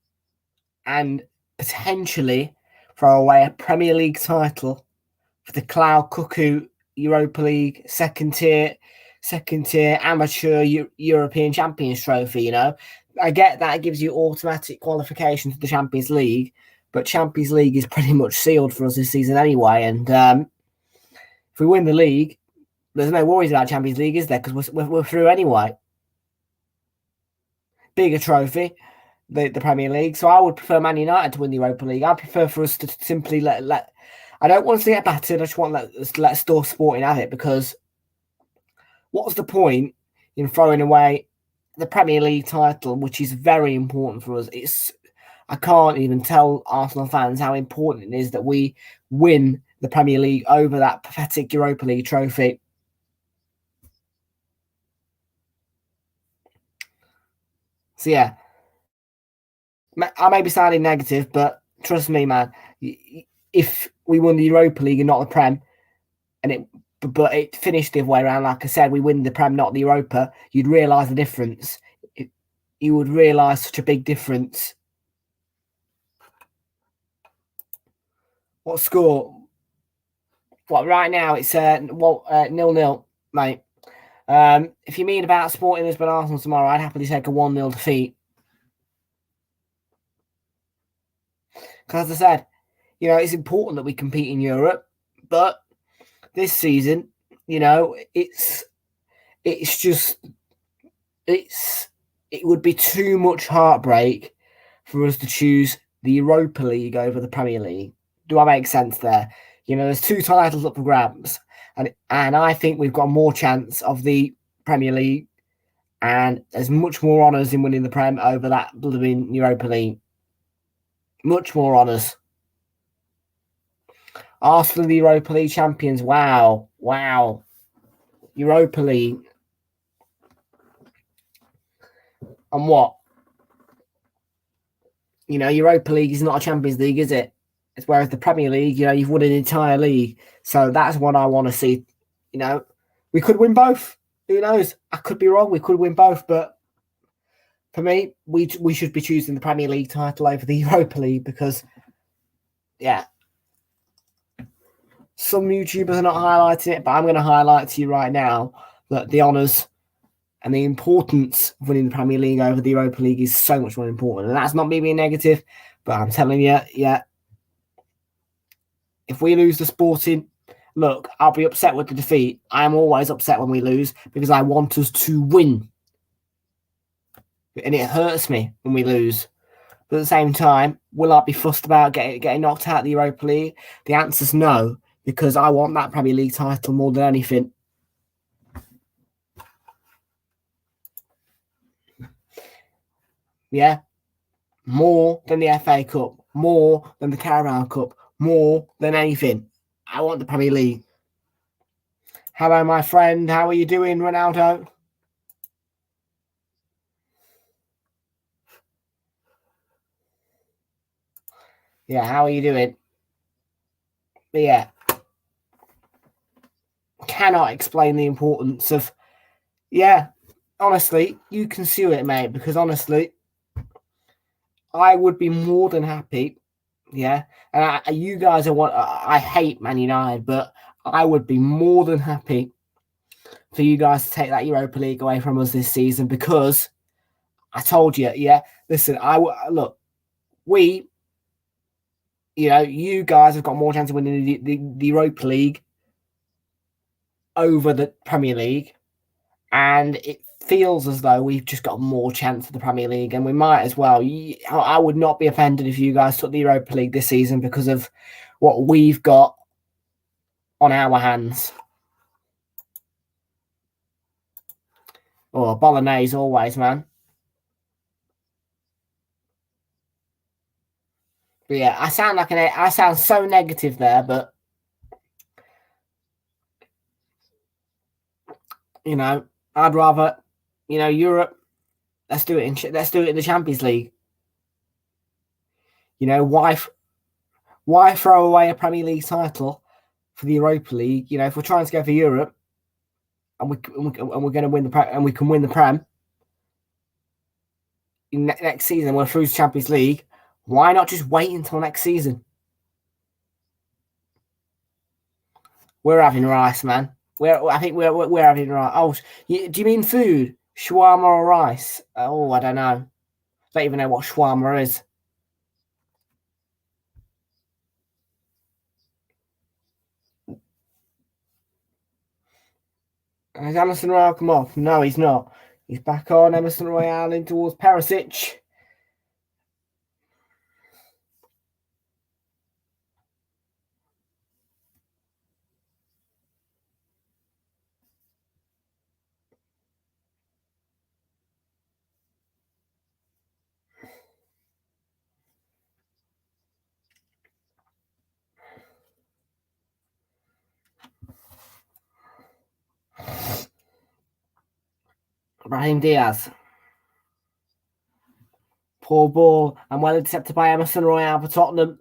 and potentially throw away a Premier League title for the Cloud Cuckoo Europa League second tier amateur European Champions Trophy. I get that it gives you automatic qualification to the Champions League, but Champions League is pretty much sealed for us this season anyway. And if we win the league, there's no worries about Champions League, is there? Because we're through anyway. Bigger trophy, the Premier League. So I would prefer Man United to win the Europa League. I prefer for us to simply let. I don't want us to get battered. I just want to let Store Sporting have it, because what's the point in throwing away the Premier League title, which is very important for us? I can't even tell Arsenal fans how important it is that we win the Premier League over that pathetic Europa League trophy. So yeah, I may be sounding negative, but trust me, man, if we won the Europa League and not the Prem, but it finished the other way around, like I said, we win the Prem, not the Europa, you'd realise the difference. You would realise such a big difference. What score? What, right now it's 0-0, mate. If you mean about Sporting Lisbon Arsenal tomorrow, I'd happily take a 1-0 defeat. Because as I said, it's important that we compete in Europe, but this season, it would be too much heartbreak for us to choose the Europa League over the Premier League. Do I make sense there? There's two titles up for grabs, and I think we've got more chance of the Premier League, and there's much more honours in winning the Prem over that blooming Europa League. Much more honours. Arsenal, the Europa League champions. Wow. Europa League. And what? Europa League is not a Champions League, is it? It's whereas the Premier League, you've won an entire league. So that's what I want to see. We could win both. Who knows? I could be wrong. We could win both. But for me, we should be choosing the Premier League title over the Europa League because, yeah, some YouTubers are not highlighting it, but I'm going to highlight to you right now that the honours and the importance of winning the Premier League over the Europa League is so much more important. And that's not me being negative, but I'm telling you, yeah, if we lose the Sporting, look, I'll be upset with the defeat. I'm always upset when we lose because I want us to win. And it hurts me when we lose. But at the same time, will I be fussed about getting knocked out of the Europa League? The answer's no, because I want that Premier League title more than anything. Yeah, more than the FA Cup, more than the Carabao Cup, more than anything. I want the Premier League. Hello, my friend. How are you doing, Ronaldo? Yeah, how are you doing? But yeah, cannot explain the importance of, yeah, honestly, you can sue it, mate, because honestly, I would be more than happy. Yeah, and you guys are what I hate Man United, but I would be more than happy for you guys to take that Europa League away from us this season because I told you, yeah. Listen, look, we, you guys have got more chance of winning the Europa League over the Premier League, and it feels as though we've just got more chance of the Premier League, and we might as well. I would not be offended if you guys took the Europa League this season because of what we've got on our hands. Oh, bolognese always, man. But yeah, I sound so negative there, but you know, I'd rather, Europe. Let's do it in the Champions League. You know, why throw away a Premier League title for the Europa League? You know, if we're trying to go for Europe and we're going to win and we can win the Prem next season, we're through the Champions League. Why not just wait until next season? We're having rice, man. I think we're having rice. Oh, do you mean food? Shawarma or rice? Oh, I don't know. Don't even know what shawarma is. Has Emerson Royale come off? No, he's not. He's back on. Emerson Royale in towards Perisic. Brahim Diaz. Poor ball and well intercepted by Emerson Royale for Tottenham.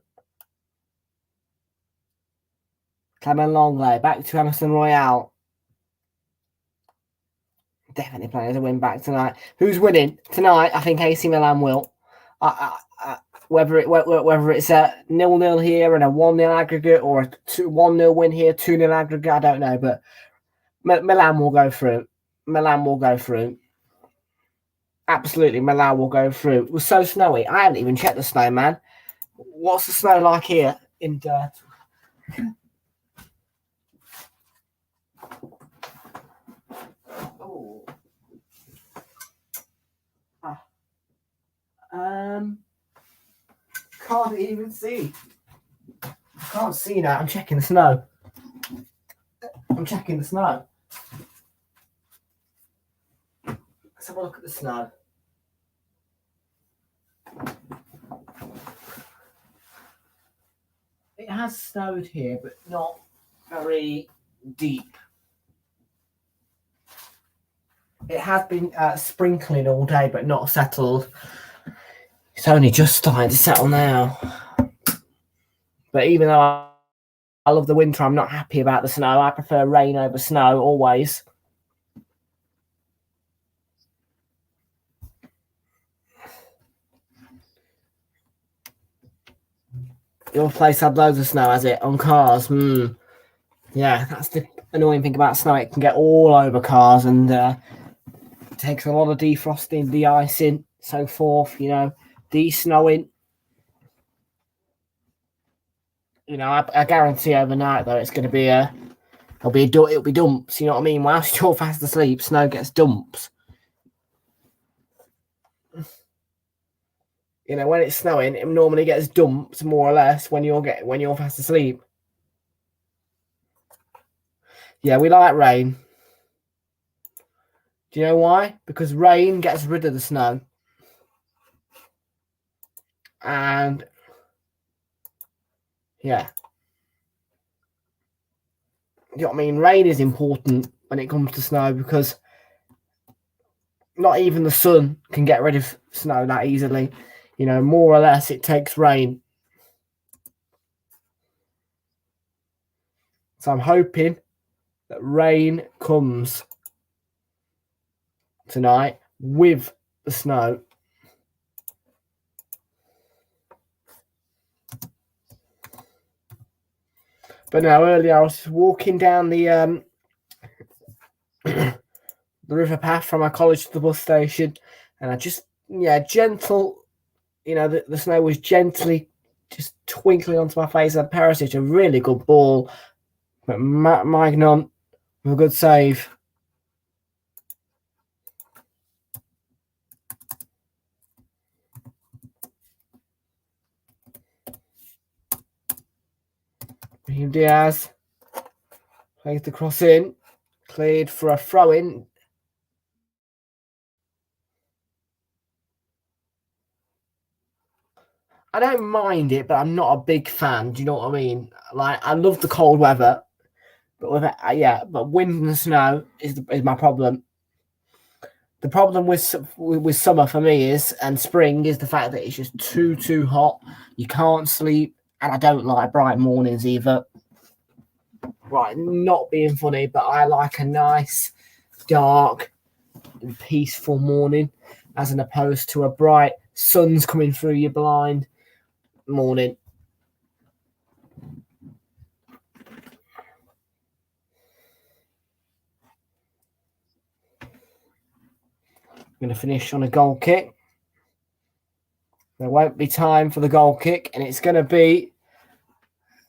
Clement Longley back to Emerson Royale. Definitely playing as a win back tonight. Who's winning tonight? I think AC Milan will. Whether it's a 0-0 here and a 1-0 aggregate or a 1-0 win here, 2-0 aggregate, I don't know. But Milan will go through. Milan will go through. Absolutely, Milan will go through. It was so snowy. I haven't even checked the snow, man. What's the snow like here in dirt? Oh. Can't even see. Can't see now. I'm checking the snow. Let's have a look at the snow. It has snowed here, but not very deep. It has been sprinkling all day, but not settled. It's only just starting to settle now. But even though I love the winter, I'm not happy about the snow. I prefer rain over snow always. Your place had loads of snow, has it? On cars? Yeah, that's the annoying thing about snow. It can get all over cars and it takes a lot of defrosting, de-icing, so forth, de-snowing. I guarantee overnight, though, it's going to be it'll be dumps, you know what I mean? Whilst you're fast asleep, snow gets dumps. When it's snowing, it normally gets dumps more or less when you're fast asleep. Yeah, we like rain. Do you know why? Because rain gets rid of the snow. And yeah. You know what I mean? Rain is important when it comes to snow because not even the sun can get rid of snow that easily. More or less it takes rain. So I'm hoping that rain comes tonight with the snow. But now earlier I was walking down the the river path from my college to the bus station, and I just gentle, the snow was gently just twinkling onto my face. And Perisic, a really good ball, but Magnon with a good save. Brahim Diaz plays the cross in, cleared for a throw in. I don't mind it, but I'm not a big fan. Do you know what I mean? Like, I love the cold weather, but but wind and snow is my problem. The problem with summer for me and spring is the fact that it's just too hot. You can't sleep, and I don't like bright mornings either. Right, not being funny, but I like a nice, dark, and peaceful morning, as opposed to a bright sun's coming through your blind morning. I'm going to finish on a goal kick. There won't be time for the goal kick, and it's going to be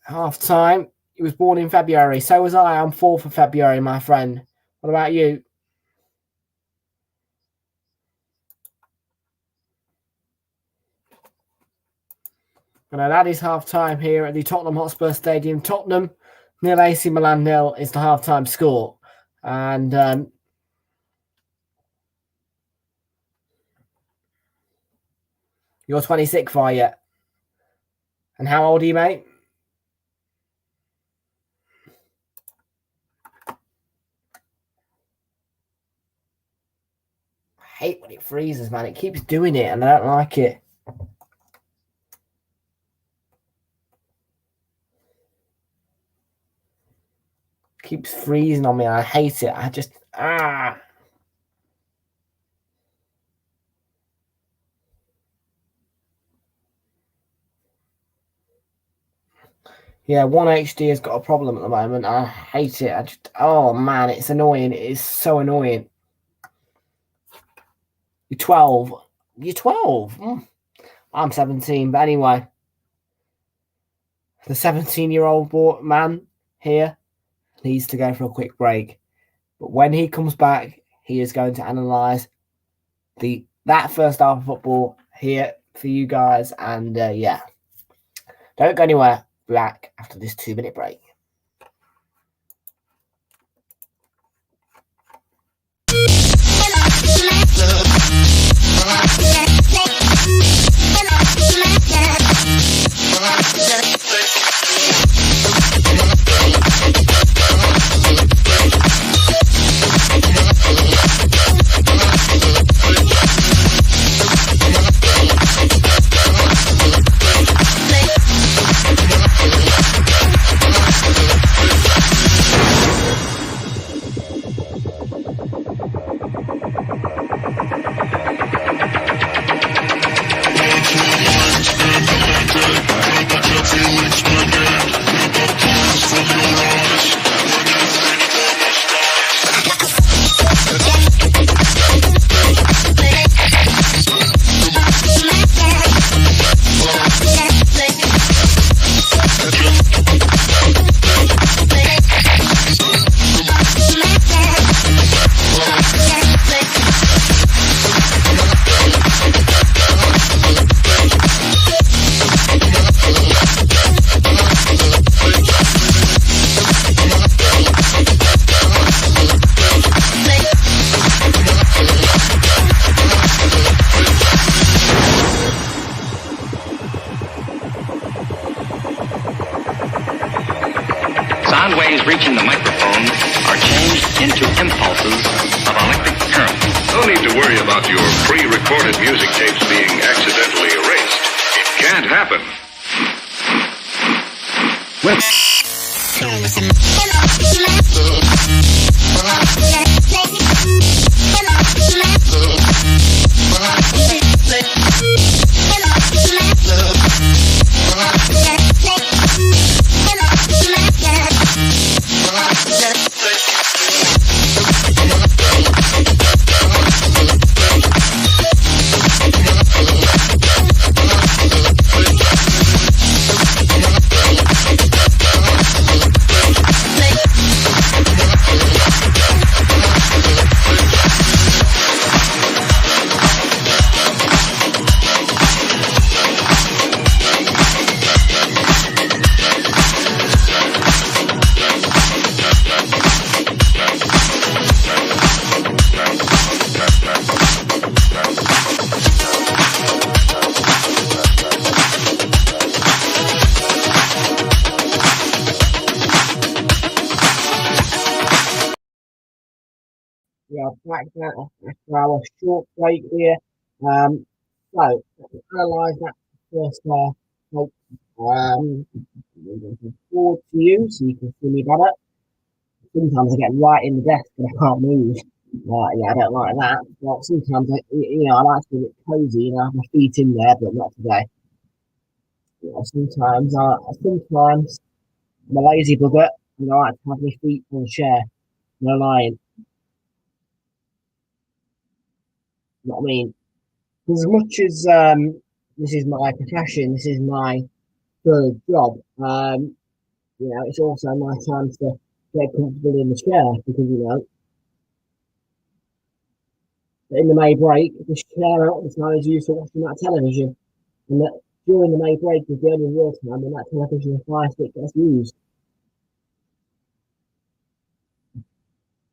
half time. He was born in February. So was I. I'm 4th of February, my friend. What about you? And that is half time here at the Tottenham Hotspur Stadium. Tottenham 0, AC Milan 0 is the half time score. And you're 26, are you? And how old are you, mate? I hate when it freezes, man. It keeps doing it, and I don't like it. Keeps freezing on me. I hate it. I just Yeah, 1HD has got a problem at the moment. I hate it. Oh man, it's annoying. It is so annoying. You're 12. You're 12. I'm 17, but anyway. The 17-year-old man here needs to go for a quick break. But when he comes back, he is going to analyse that first half of football here for you guys. And yeah, don't go anywhere. Back after this 2-minute break. Sound waves reaching the microphone are changed into impulses of electric current. No need to worry about your pre-recorded music tapes being accidentally erased. It can't happen. back now after our short break here. So, let's analyse that first half. Forward to you so you can see me better. Sometimes I get right in the desk and I can't move. Yeah, I don't like that. But sometimes I like to be a bit cozy and have my feet in there, but not today. Sometimes I'm a lazy bugger and I like to have my feet on a chair. No lying. You know what I mean? As much as this is my profession, this is my third job. It's also my time to get comfortable in the chair because in the May break, this chair out this time is used for watching that television, and that during the May break is the only real time when that television fire stick gets used.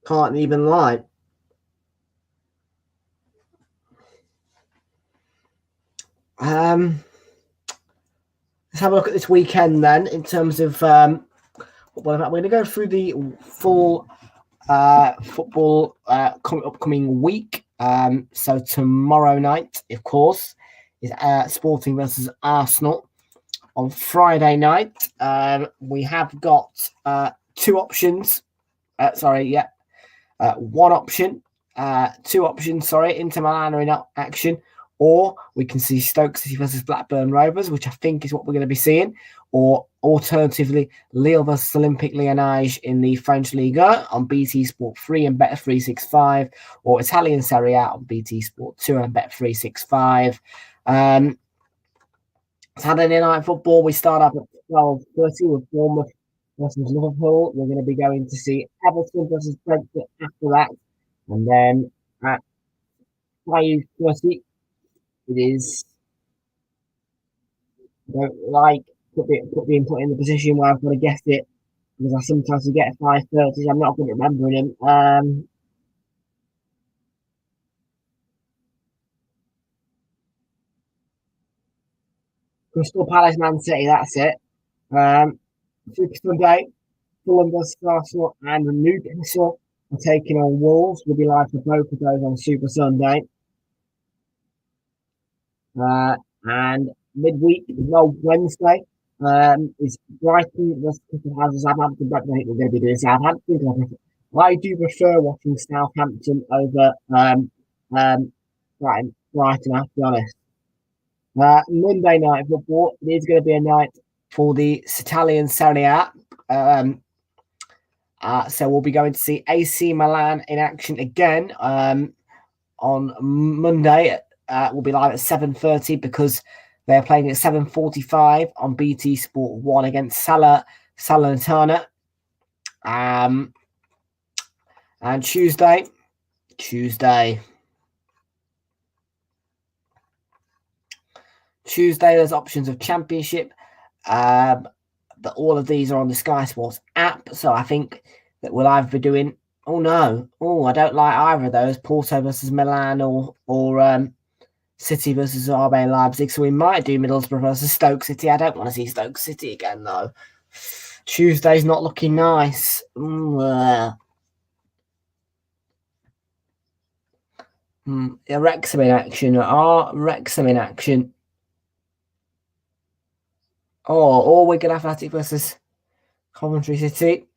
Can't even lie. Let's have a look at this weekend then in terms of we're going to go through the full football upcoming week. So tomorrow night, of course, is Sporting versus Arsenal. On Friday night, we have got two options. One option. Two options. Inter Milan are in action. Or we can see Stoke City versus Blackburn Rovers, which I think is what we're going to be seeing. Or alternatively, Lille versus Olympique Lyonnais in the French Liga on BT Sport 3 and Bet365. Or Italian Serie A on BT Sport 2 and Bet365. Saturday night football, we start up at 12:30 with Bournemouth versus Liverpool. We're going to be going to see Everton versus Brentford after that. And then at 5:30, it is, I don't like being put in the position where I've got to guess it because I sometimes forget at 5:30. I'm not good at remembering him. Crystal Palace, Man City, that's it. Super Sunday, Fulham versus Arsenal and Newcastle are taking on Wolves. We'll be live for both of those on Super Sunday. And midweek, Wednesday, is Brighton versus Southampton. But I think we're going to be doing Southampton. I do prefer watching Southampton over Brighton, I have to be honest. Monday night football, it is going to be a night for the Italian Serie A. So we'll be going to see AC Milan in action again on Monday. We'll be live at 7:30 because they're playing at 7:45 on BT Sport 1 against Salernitana. And Tuesday, there's options of Championship. But all of these are on the Sky Sports app. So I think that we'll either be doing, I don't like either of those, Porto versus Milan or City versus RB Leipzig. So we might do Middlesbrough versus Stoke City. I don't want to see Stoke City again, though. Tuesday's not looking nice. Wrexham in action. Wrexham in action. Or Wigan Athletic versus Coventry City.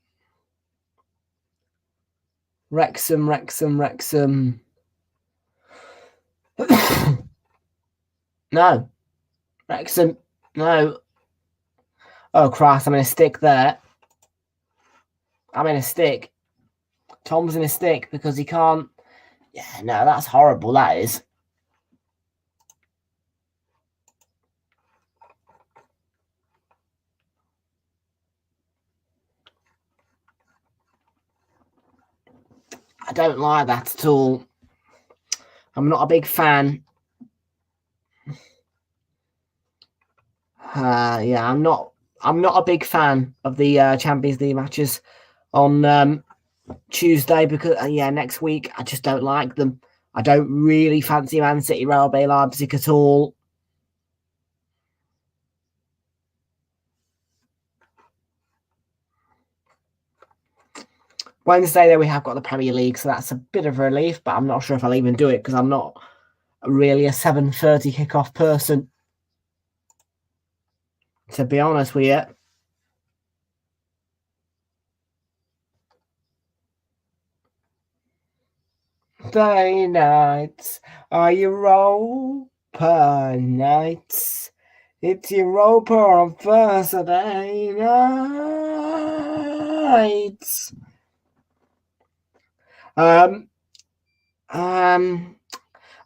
Wrexham. No. Wrexham. No. Oh, Christ, I'm in a stick there. I'm in a stick. Tom's in a stick because he can't. Yeah, no, that's horrible, that is. I don't like that at all. I'm not a big fan. I'm not a big fan of the Champions League matches on Tuesday because next week I just don't like them. I don't really fancy Man City, RB Leipzig at all. Wednesday, then we have got the Premier League, so that's a bit of a relief, but I'm not sure if I'll even do it because I'm not really a 7:30 kickoff person, to be honest with you. Day nights are Europa nights. It's Europa on Thursday nights.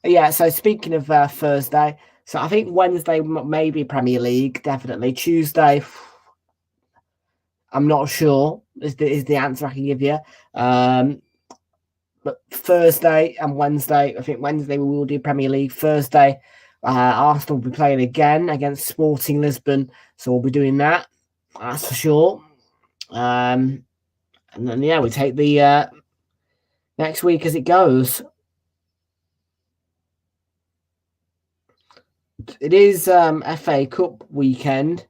Yeah, so speaking of Thursday, so I think Wednesday maybe Premier League, definitely. Tuesday, I'm not sure is the answer I can give you. But Thursday and Wednesday, I think Wednesday we will do Premier League. Thursday, Arsenal will be playing again against Sporting Lisbon, so we'll be doing that. That's for sure. And then yeah, we take the next week as it goes. It is FA Cup weekend.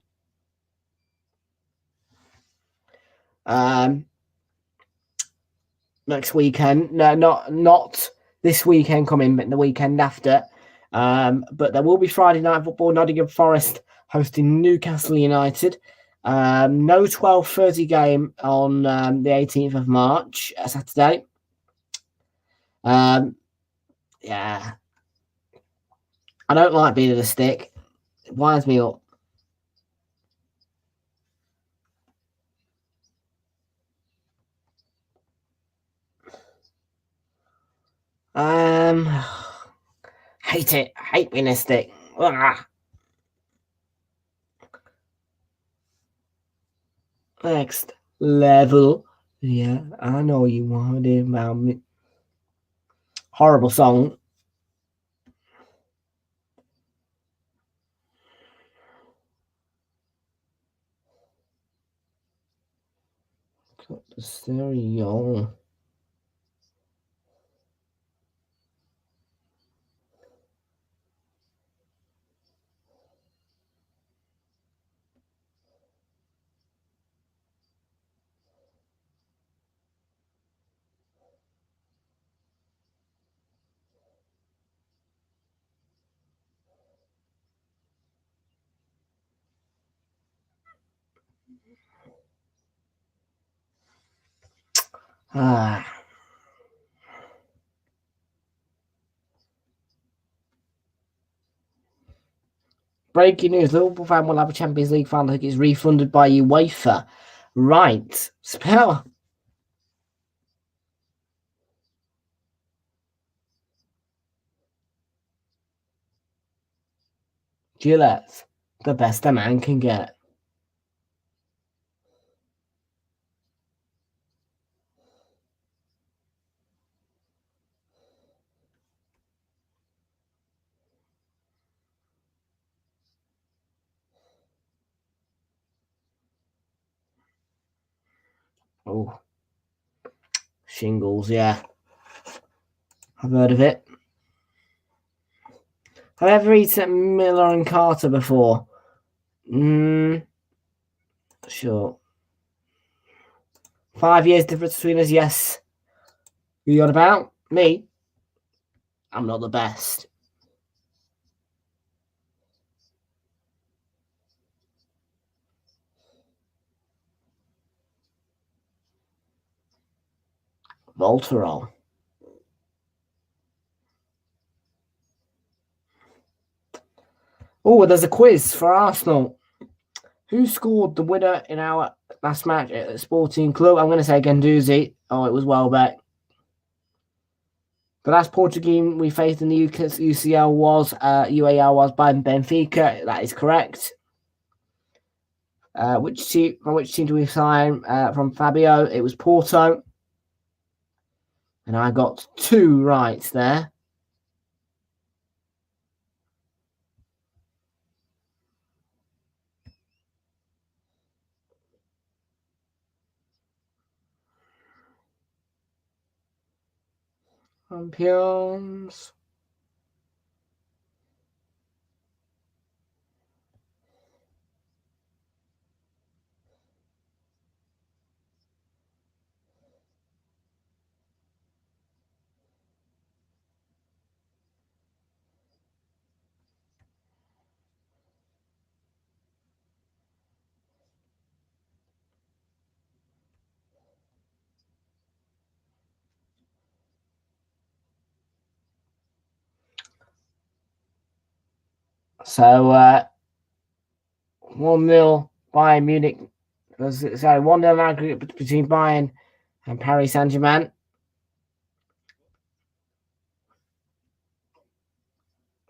Next weekend. No, not this weekend coming, but the weekend after. But there will be Friday night football. Nottingham Forest hosting Newcastle United. No 12:30 game on the 18th of March, Saturday. Yeah. I don't like being in a stick. It winds me up. Hate it. Hate being a stick. Ugh. Next level. Yeah, I know you want it about me. Horrible song. Got the stereo. Breaking news: Liverpool fan will have a Champions League final tickets refunded by UEFA. Right, spell. Gillette, the best a man can get. Oh, shingles, yeah. I've heard of it. Have I ever eaten Miller and Carter before? Sure. 5 years difference between us, yes. Who you on about? Me? I'm not the best. Voltarol. Oh, there's a quiz for Arsenal. Who scored the winner in our last match at the Sporting Club? I'm going to say Guendouzi. Oh, it was Welbeck. The last Portuguese we faced in the UCL was UAL was by Benfica. That is correct. From which team do we sign? From Fabio, it was Porto. And I got 2 right there. Champions. So 1-0 Bayern Munich. Sorry, 1-0 aggregate between Bayern and Paris Saint-Germain.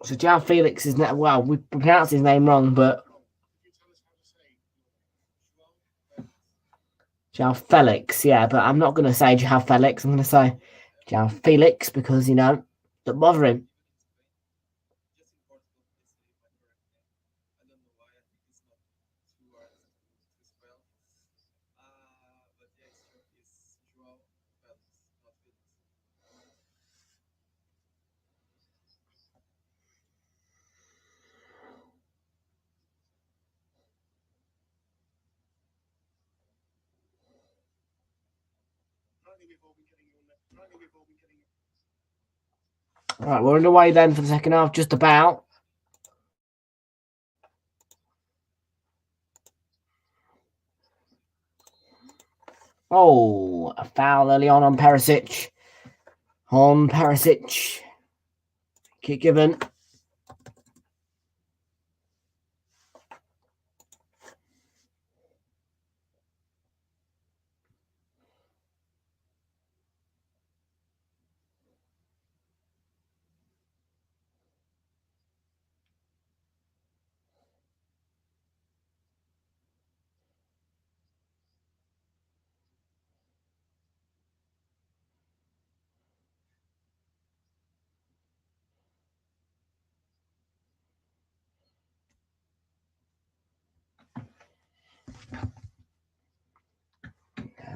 So João Felix is now, well, we pronounced his name wrong, but João Felix, yeah, but I'm not going to say João Felix. I'm going to say João Felix because, don't bother him. Right, we're underway then for the second half, just about. Oh, a foul early on Perisic. Kick given.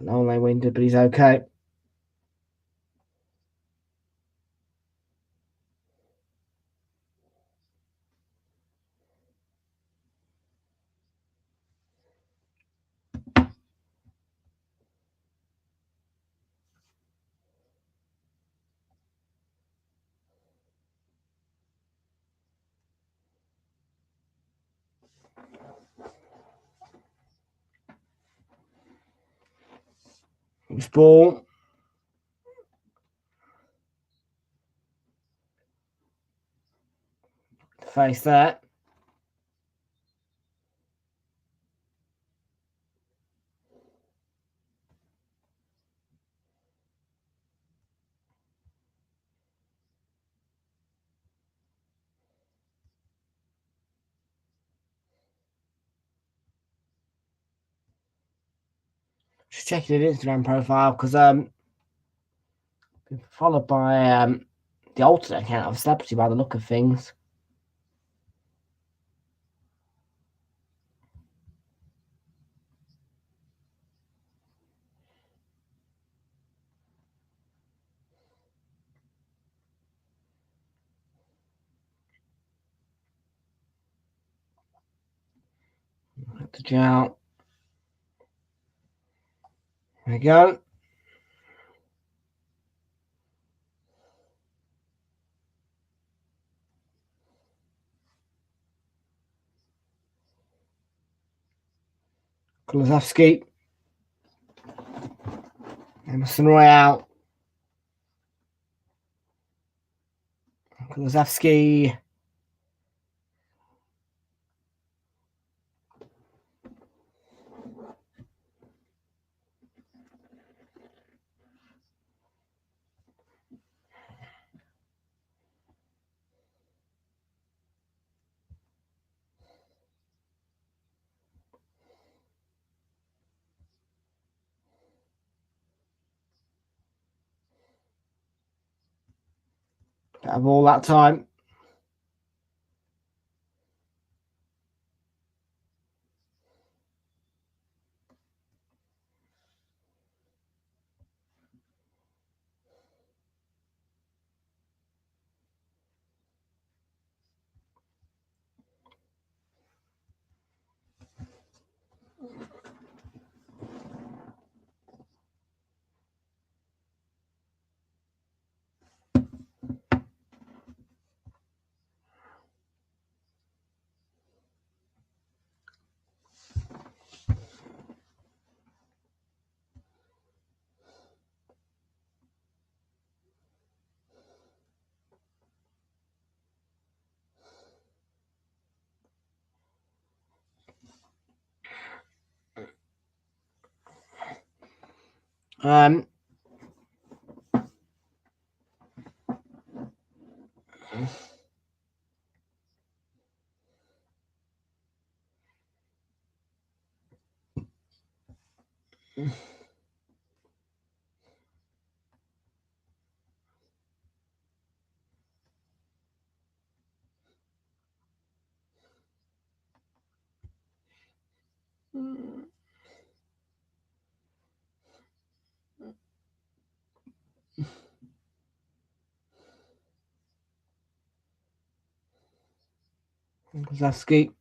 No, they winded, but he's okay. It's ball. Face that. Just checking his Instagram profile because followed by the alternate account of a celebrity by the look of things. To João. There we go. Kulusevski. Emerson Royale. Kulusevski. Better ball that time. Um, Kozlowski.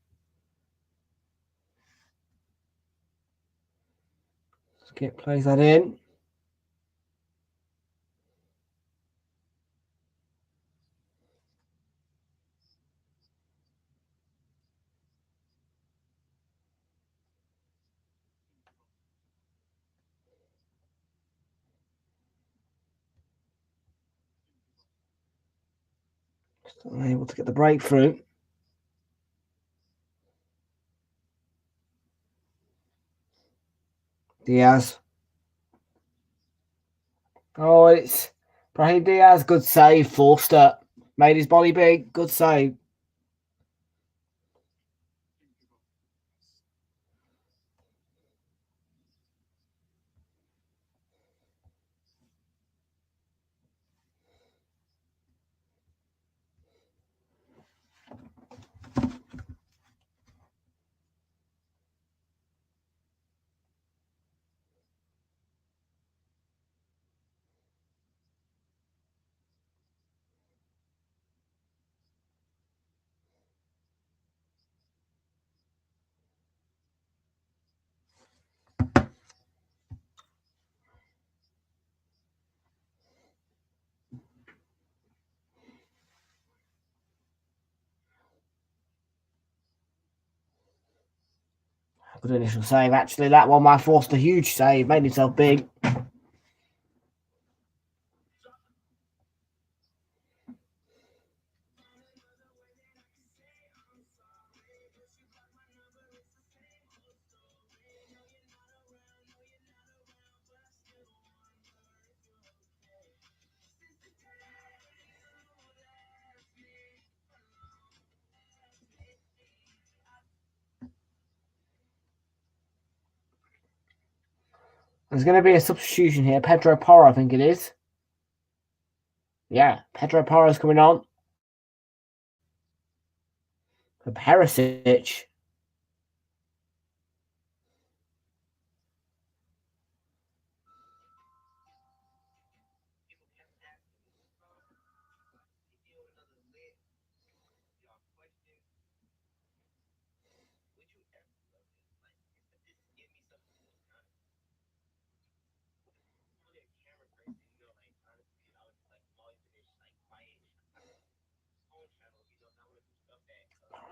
Skip plays that in. Still unable to get the breakthrough. Diaz. Oh, it's Brahim Diaz. Good save. Forster made his body big. Good save. Good initial save. Actually, that one by Forster. Huge save. Made himself big. There's going to be a substitution here. Pedro Porro, I think it is. Yeah, Pedro Porro's coming on. For Perisic.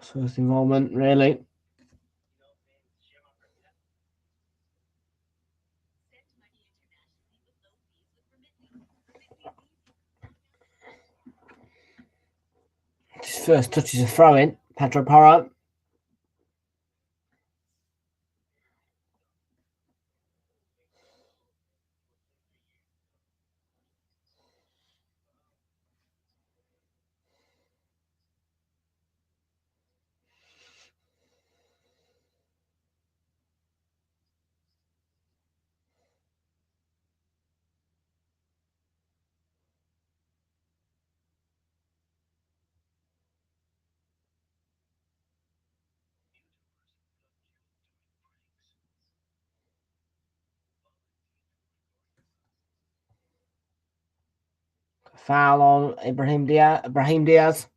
First involvement, really. His first touch is a throw in. Pedro Porro. Foul on Ibrahim Diaz.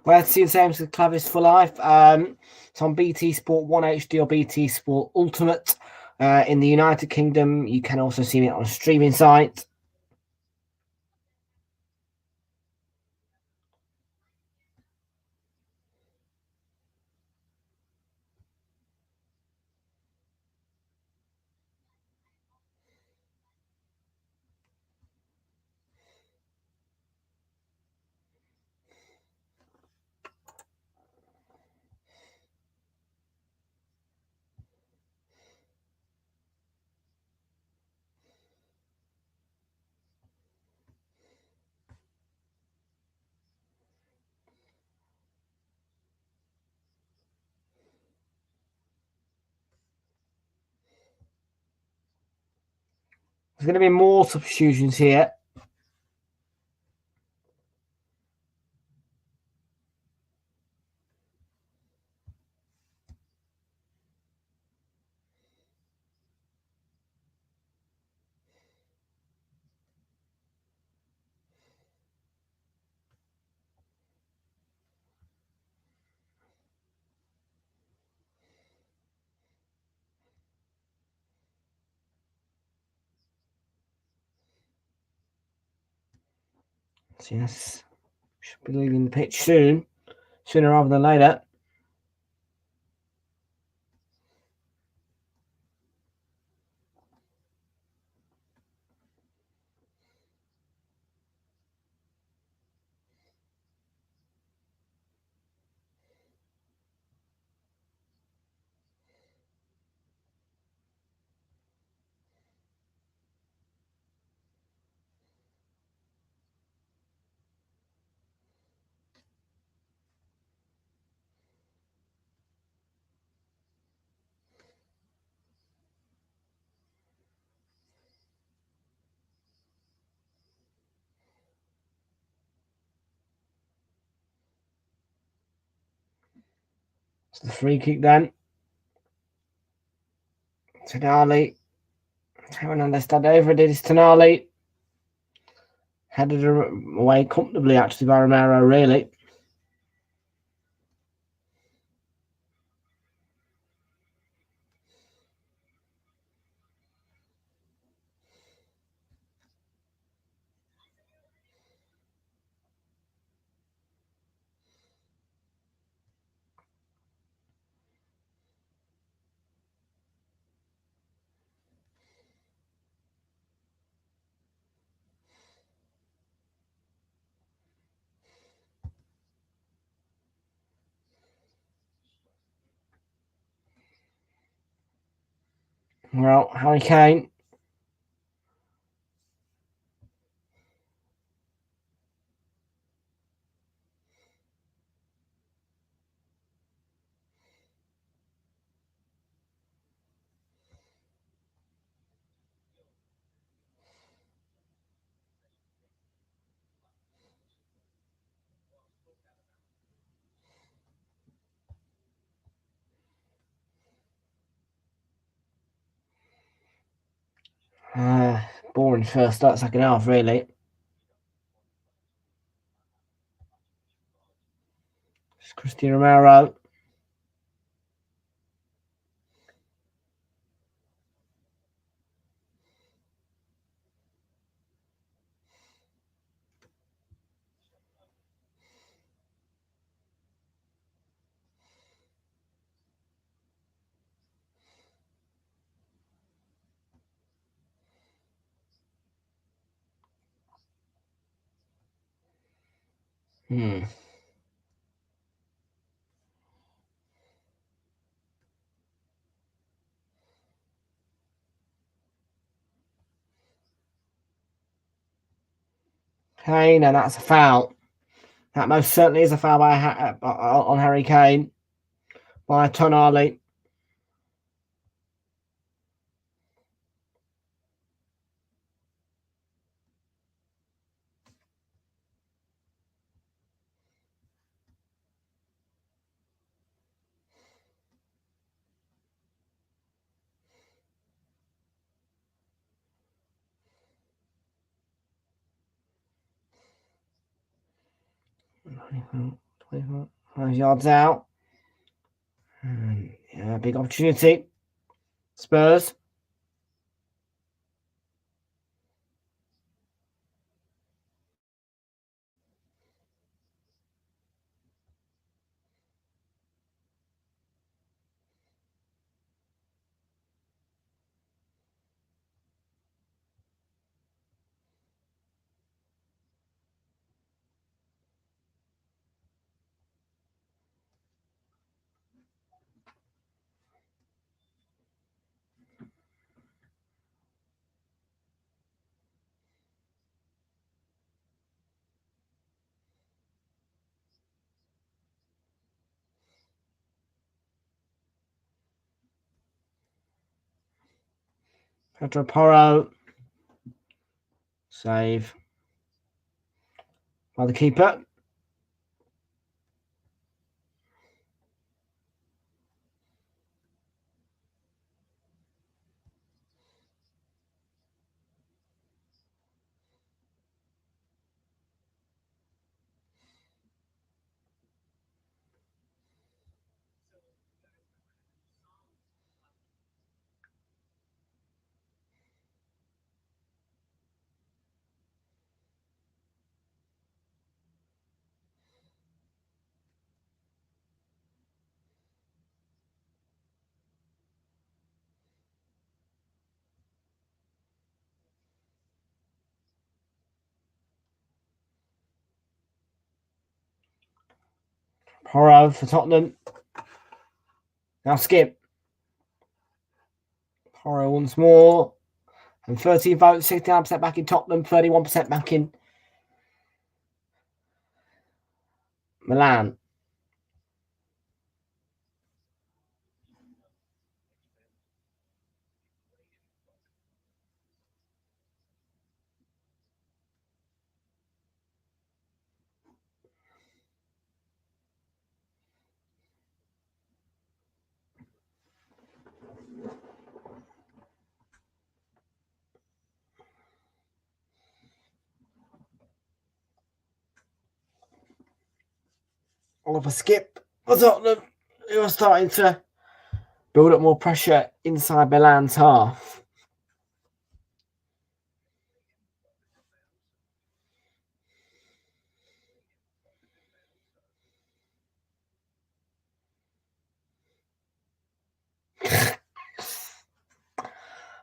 Well, let's see the same as Clavis for Life. It's on BT Sport 1 HD or BT Sport Ultimate. In the United Kingdom, you can also see it on a streaming site. There's going to be more substitutions here. So yes, should be leaving the pitch soon, sooner rather than later. It's the free kick then. Tonali. Hernandez did over, did his Tonali. Headed away comfortably actually by Romero, really. Well, Harry Kane. Boring first start, second half, really. It's Cristiano Romero. Kane, and that's a foul. That most certainly is a foul on Harry Kane by Tonali. Yards out. Yeah, big opportunity. Spurs. Pedro Porro. Save by the keeper. Porro for Tottenham. Now skip. Porro once more. And 13 votes, 69% back in Tottenham, 31% back in Milan. Oliver skip for Tottenham, who are starting to build up more pressure inside Milan's half.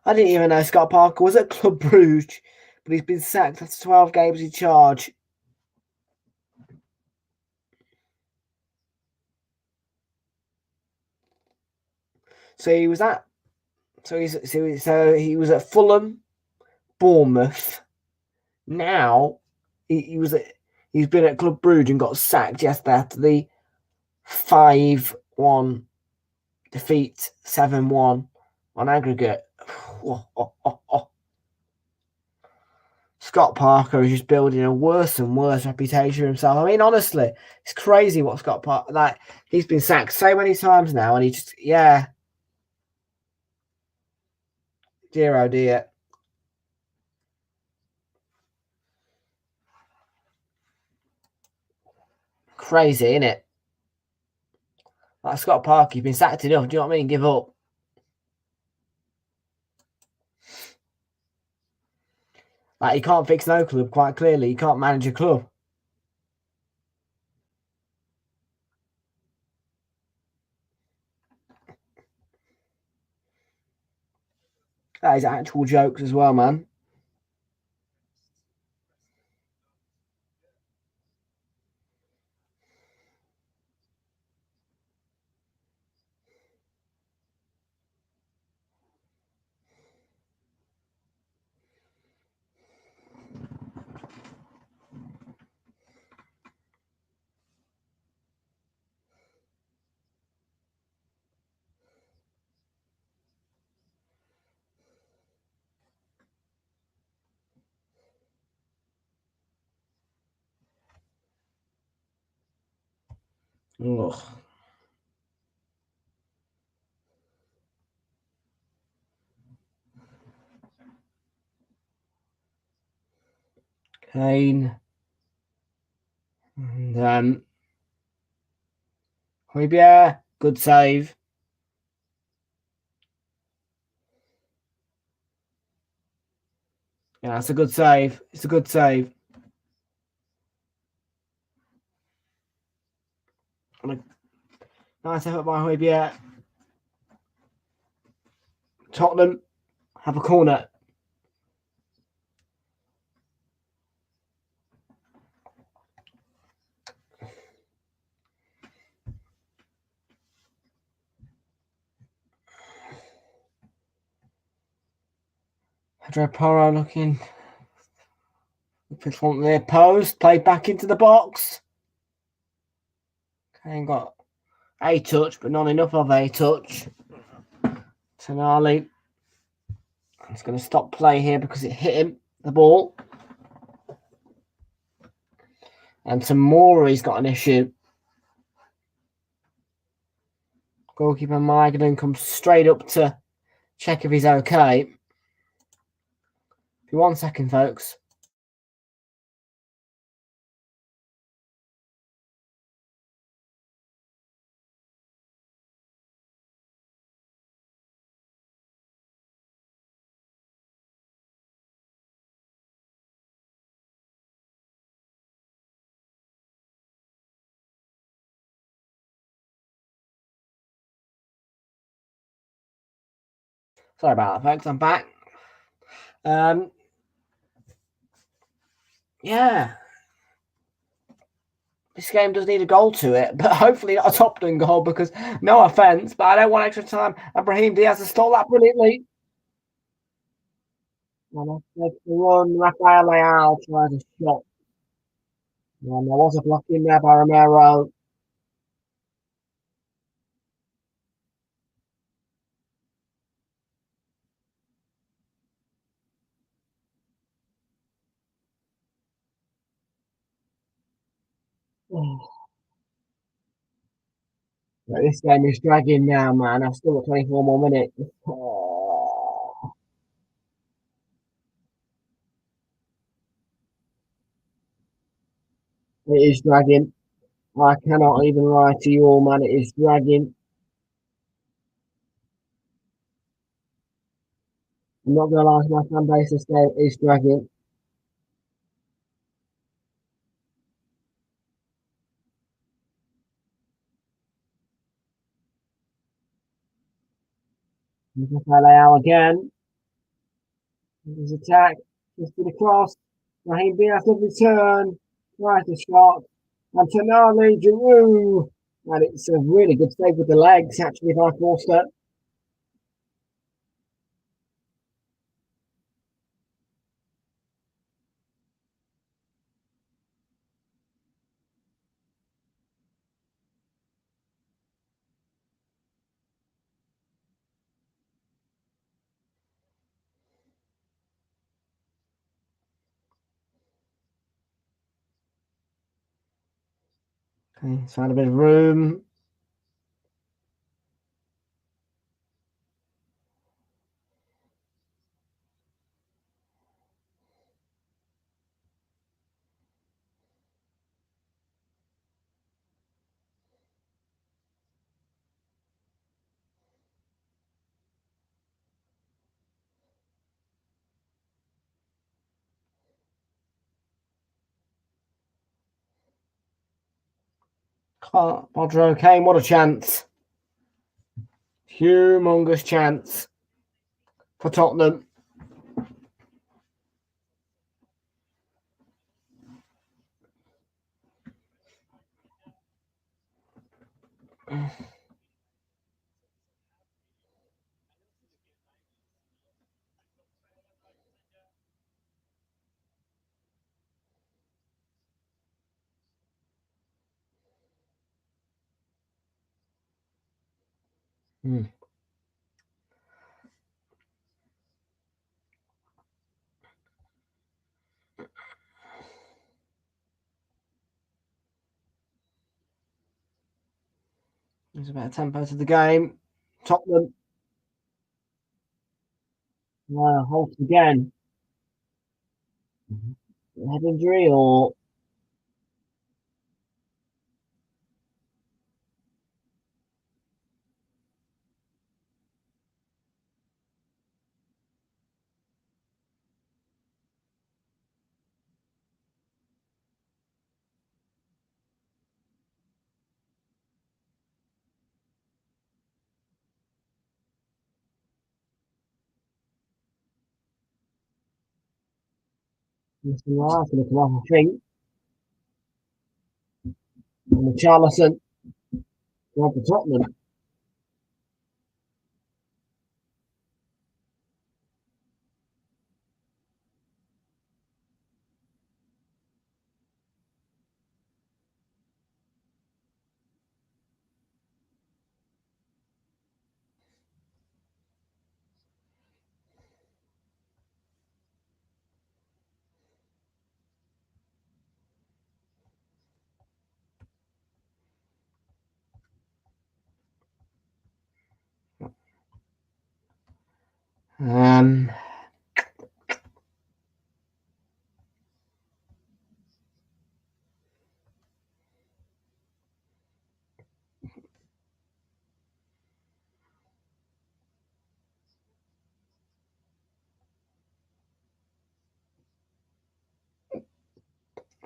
I didn't even know Scott Parker was at Club Brugge, but he's been sacked after 12 games in charge. So he was at he was at Fulham, Bournemouth. Now he's been at Club Brugge and got sacked yesterday after the 5-1 defeat, 7-1 on aggregate. Scott Parker is just building a worse and worse reputation for himself. I mean, honestly, it's crazy what Scott Parker, he's been sacked so many times now, and he just, dear oh dear. Crazy, isn't it? Like Scott Parker, you've been sacked enough. Do you know what I mean? Give up. Like, he can't fix no club, quite clearly. He can't manage a club. That is actual jokes as well, man. Ugh. Kane. And Højbjerg, good save. Yeah, it's a good save. It's a good save. Nice effort by Højbjerg. Tottenham have a corner. Pedro Porro looking from their post, played back into the box. Kane got a touch, but not enough of a touch. Tonali. He's going to stop play here because it hit him, the ball. And Tamori's got an issue. Goalkeeper Magnan comes straight up to check if he's okay. For 1 second, folks. Sorry about that, folks. I'm back. Yeah. This game does need a goal to it, but hopefully not a Tottenham goal because, no offence, but I don't want extra time. And Brahim Diaz has stole that brilliantly. And let's take the run. Rafael Leao tries a shot. And there was a block in there by Romero. But this game is dragging now, man. I've still got 24 more minutes. Oh, it is dragging. I cannot even lie to you all, man. It is dragging. I'm not going to lie to my fan base. This game is dragging. Rafael Leao again. His attack. Just to the cross. Raheem Diaz lovely turn. Right a shot. And Tonali Giroud. And it's a really good save with the legs, actually, by Forster. Okay, let's find a bit of room. Podro Kane, what a chance. Humongous chance for Tottenham. Hmm. There's a better tempo to the game. Tottenham. Holt again. Head injury or Mr. Lars going to come off, I think. And Charlison going for Tottenham.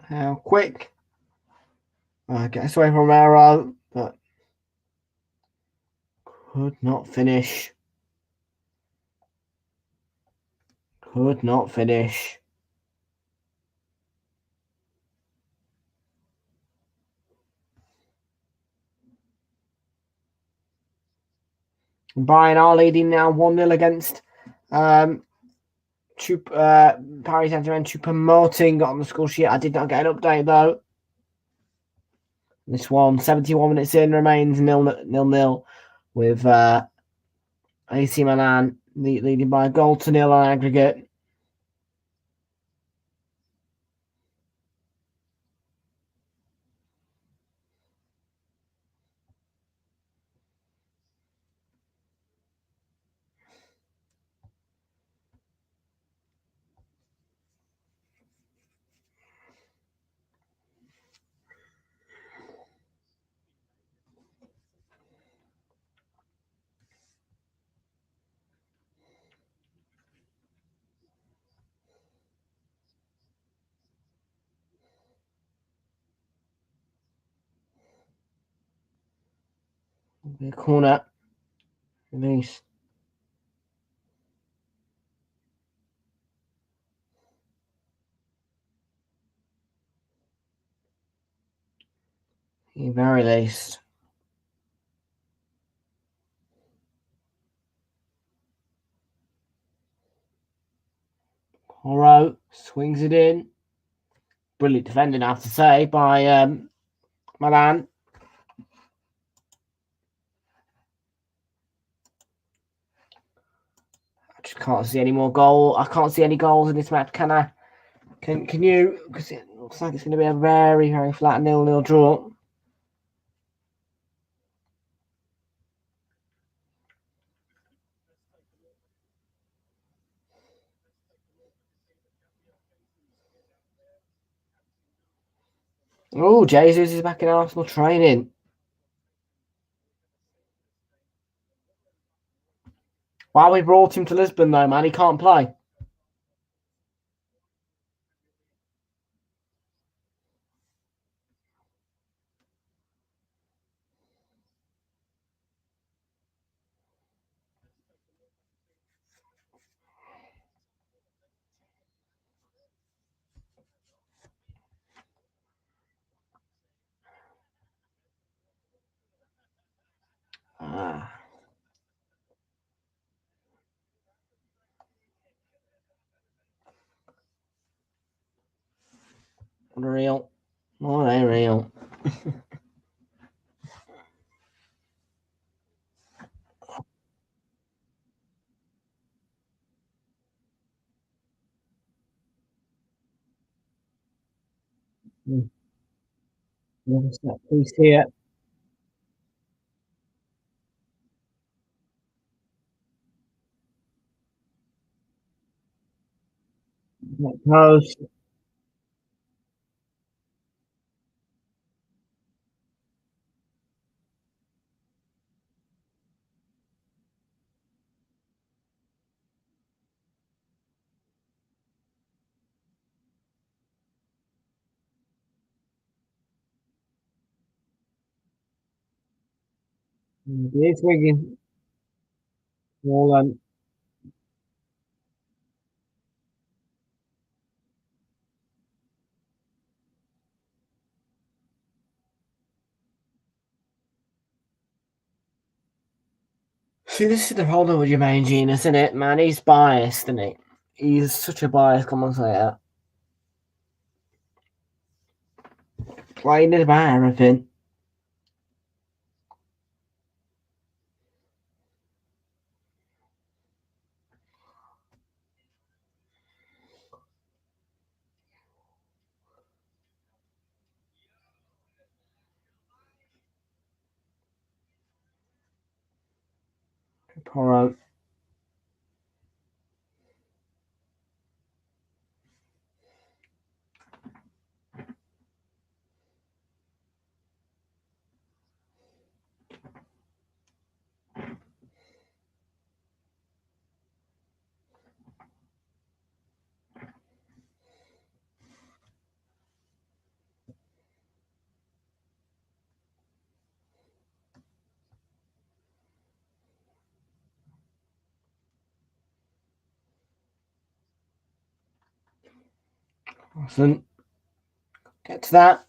How quick? Gets away from Arrow, but could not finish. Could not finish. Bayern are leading now 1-0 against Paris Saint-Germain. Choupo-Moting on the score sheet. I did not get an update though. This one, 71 minutes in, remains 0-0 with AC Milan leading by a goal to nil on aggregate. The corner release. Very least. Horo swings it in. Brilliant defending, I have to say, by Milan. I just can't see any more goals. I can't see any goals in this match, can I? Can you? Because it looks like it's going to be a very, very flat 0-0 draw. Oh, Jesus is back in Arsenal training. Why we brought him to Lisbon though, man? He can't play. Unreal. Not real. Another set piece here. That goes. It's Wigan. Well, see, this is the problem with your main genius, isn't it, man? He's biased, isn't he? He's such a biased commentator. Playing it about everything. Poor Awesome. Get to that.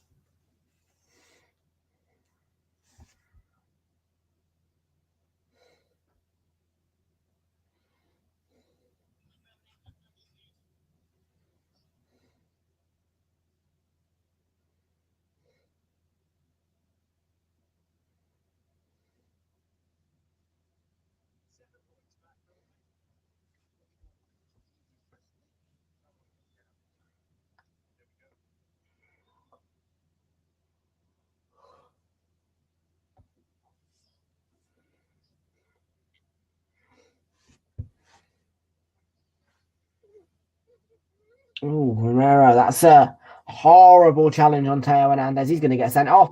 Oh, Romero, that's a horrible challenge on Teo Hernandez. He's going to get sent off.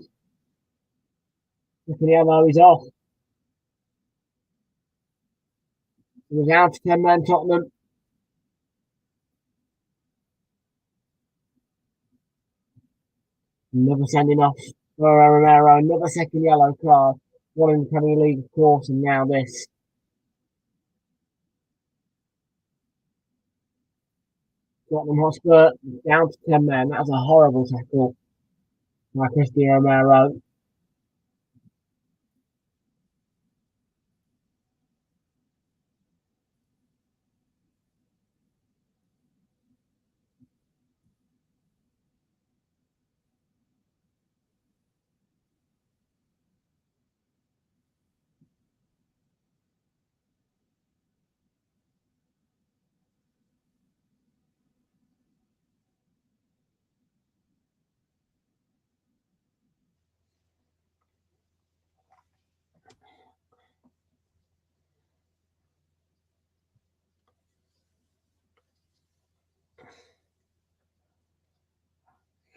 Second yellow, he's off. He's down to 10 men, Tottenham. Another sending off for Romero. Another second yellow card. One in the Premier League, of course, and now this. Tottenham Hotspur down to 10 men. That was a horrible tackle by Cristiano Romero.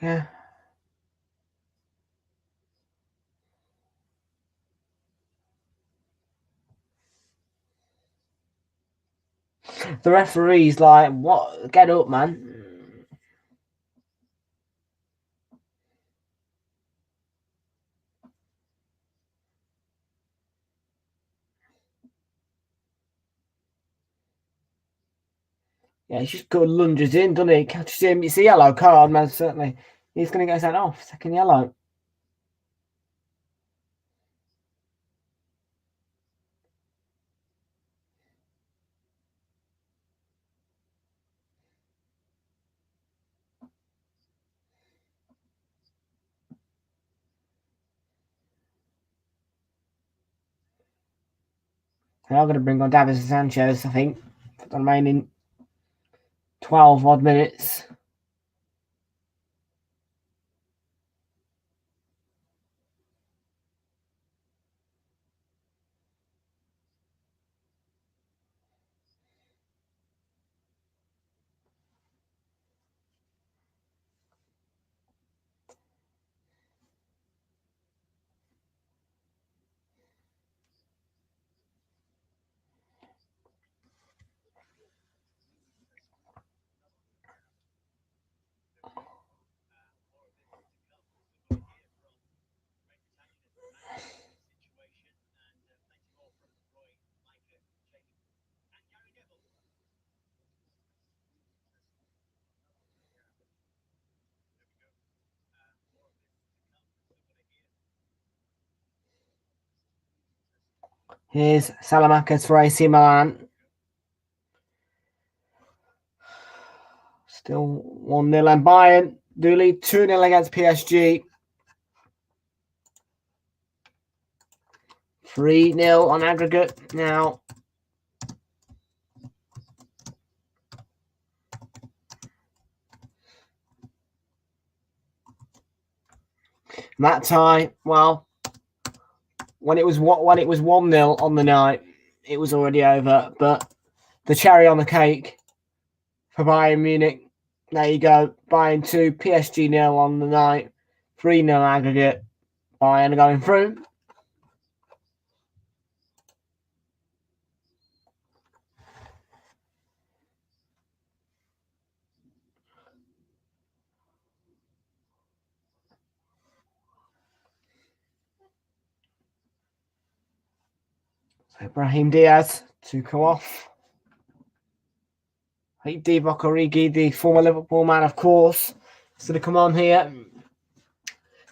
Yeah. The referee's like, what? Get up, man. Yeah, he's just good lunges in, doesn't he? Catches him. It's a yellow card, man, certainly. He's going to get sent off. Second yellow. They are going to bring on Davis and Sanchez, I think, for the remaining 12 odd minutes. Here's Salamanca's for AC Milan. Still 1-0 and Bayern do lead 2-0 against PSG. 3-0 on aggregate now. That tie, well, when it was 1-0 on the night, it was already over. But the cherry on the cake for Bayern Munich, there you go. Bayern 2, PSG 0 on the night. 3-0 aggregate. Bayern are going through. So Brahim Diaz to come off. Divock Origi, the former Liverpool man, of course, is going to come on here.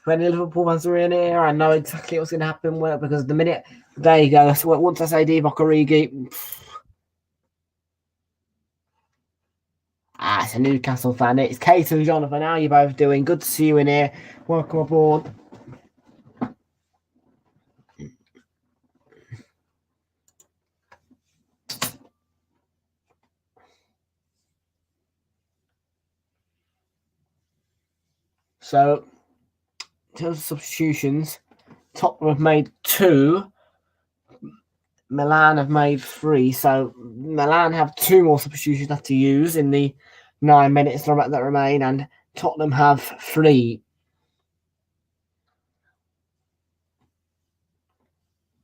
When the Liverpool fans are in here, I know exactly what's going to happen because the minute, there you go. So once I say Divock Origi, it's a Newcastle fan. It's Kate and Jonathan. How are you both doing? Good to see you in here. Welcome aboard. So, in terms of substitutions, Tottenham have made 2. Milan have made 3. So, Milan have 2 more substitutions left to use in the 9 minutes that remain, and Tottenham have 3.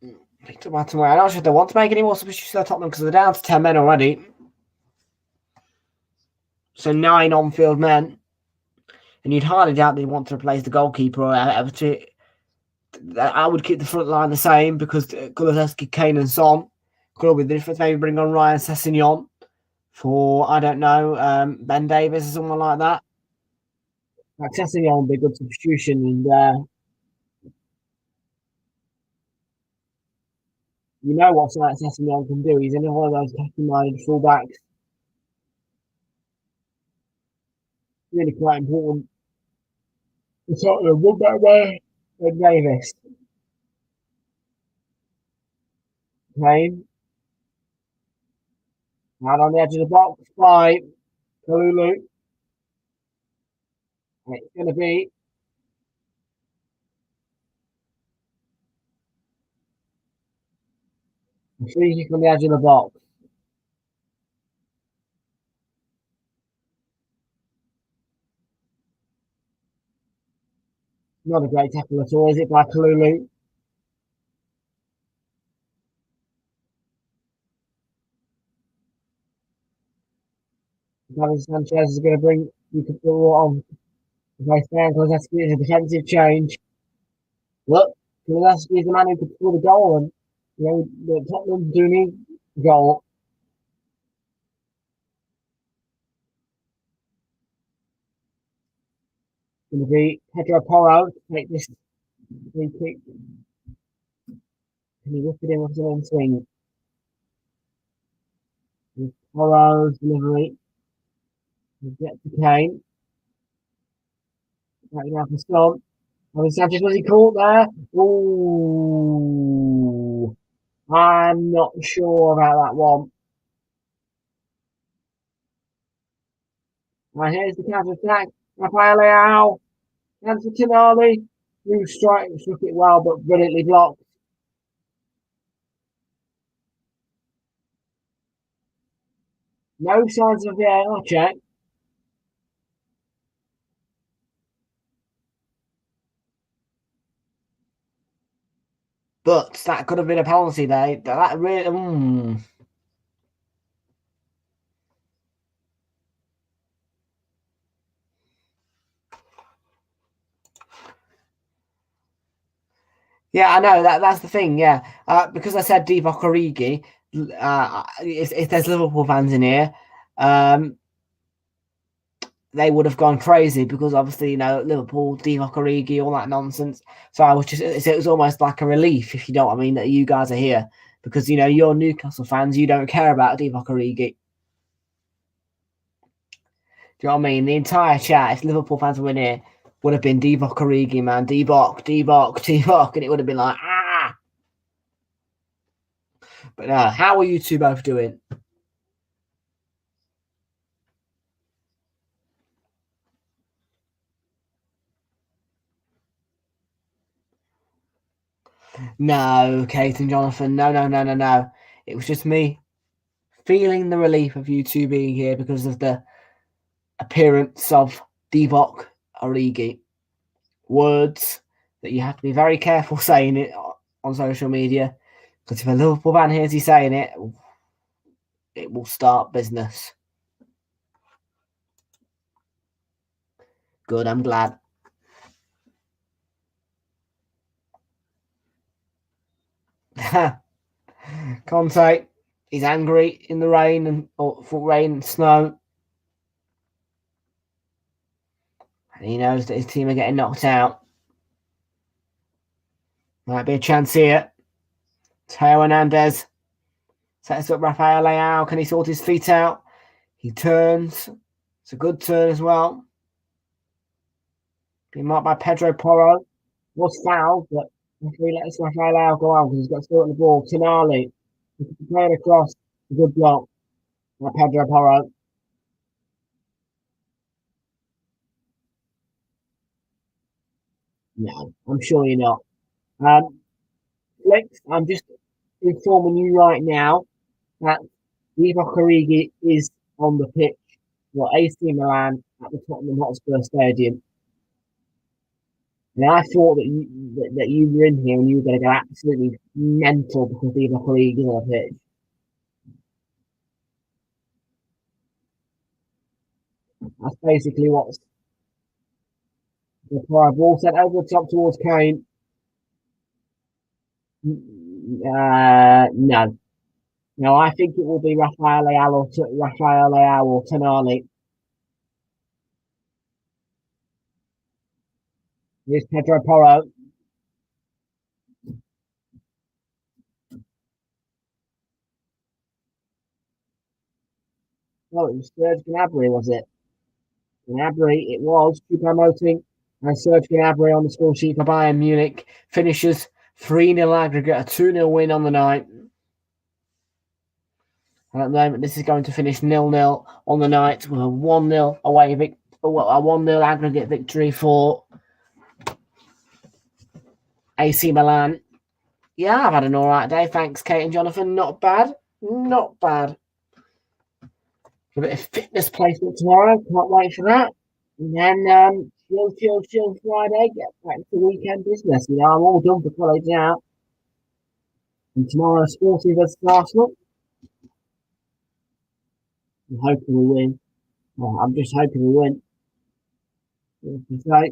I'm not sure if they want to make any more substitutions at Tottenham because they're down to 10 men already. So 9 on-field men. And you'd hardly doubt they want to replace the goalkeeper or whatever. I would keep the front line the same because Kulusevski, Kane and Son could all be the difference. Maybe bring on Ryan Sessegnon for, I don't know, Ben Davies or someone like that. Sessegnon would be a good substitution. And you know what Sessegnon can do. He's another one of those attacking-minded fullbacks. Really quite important. It's not the one back there. Ben Davies. Kane. Out on the edge of the box by Kalulu. And it's going to be a free kick on the edge of the box. Not a great tackle at all, is it, by Kalulu? David Sanchez is going to bring you can go on. If I stand, Kulusevski is a defensive change. Look, Kulusevski is the man who could score the goal, and the Tottenham do need a goal. It's going to be Pedro Porro to take this free kick. Can he whip it in with an in swing? With Porro's delivery. We'll get to Kane. Right now for Son. Sanchez, was he caught there? Ooh. I'm not sure about that one. Right, here's the counter attack. Rafael Leao. Chance for Tonali. Who struck it well, but brilliantly blocked. No signs of the AR check. But that could have been a penalty there. That really. Yeah, I know that's the thing. Yeah, because I said Divock Origi. If there's Liverpool fans in here, they would have gone crazy because obviously Liverpool, Divock Origi, all that nonsense. So it was almost like a relief, if you know what I mean, that you guys are here because you're Newcastle fans. You don't care about Divock Origi. Do you know what I mean? The entire chat, if Liverpool fans were in here, would have been Divock Origi, man. Divock, and it would have been like, ah. But how are you two both doing? No, Kate and Jonathan, no. It was just me feeling the relief of you two being here because of the appearance of Divock Origi. Words that you have to be very careful saying it on social media because if a Liverpool fan hears you saying it, it will start business. Good, I'm glad. Conte, he's angry in the rain and rain and snow. He knows that his team are getting knocked out. Might be a chance here. Teo Hernandez sets up Rafael Leao. Can he sort his feet out? He turns. It's a good turn as well. Being marked by Pedro Porro. Was fouled, but referee lets Rafael Leao go out because he's got still on the ball. Tonali. He can play it across. A good block by Pedro Porro. No, I'm sure you're not. Flex, I'm just informing you right now that Divock Origi is on the pitch for AC Milan at the Tottenham Hotspur Stadium. And I thought that you were in here and you were going to go absolutely mental because Divock Origi is on the pitch. That's basically what's the ball sent over the top towards Kane. No. No, I think it will be Rafael Leao or Tonali. Here's Pedro Porro. Oh, it was Serge Gnabry, was it? Gnabry, it was. Choupo-Moting and Serge Gnabry on the score sheet for Bayern Munich. Finishes 3-0 aggregate, a 2-0 win on the night. And at the moment, this is going to finish 0-0 on the night with a 1-0 away a 1-0 aggregate victory for AC Milan. Yeah, I've had an alright day. Thanks, Kate and Jonathan. Not bad. Not bad. A bit of fitness placement tomorrow. Can't wait for that. And then chill Friday. Get back to weekend business. You know, I'm all done for college now. And tomorrow, Sporting versus Arsenal. I'm hoping we win. Well, I'm just hoping we win. So,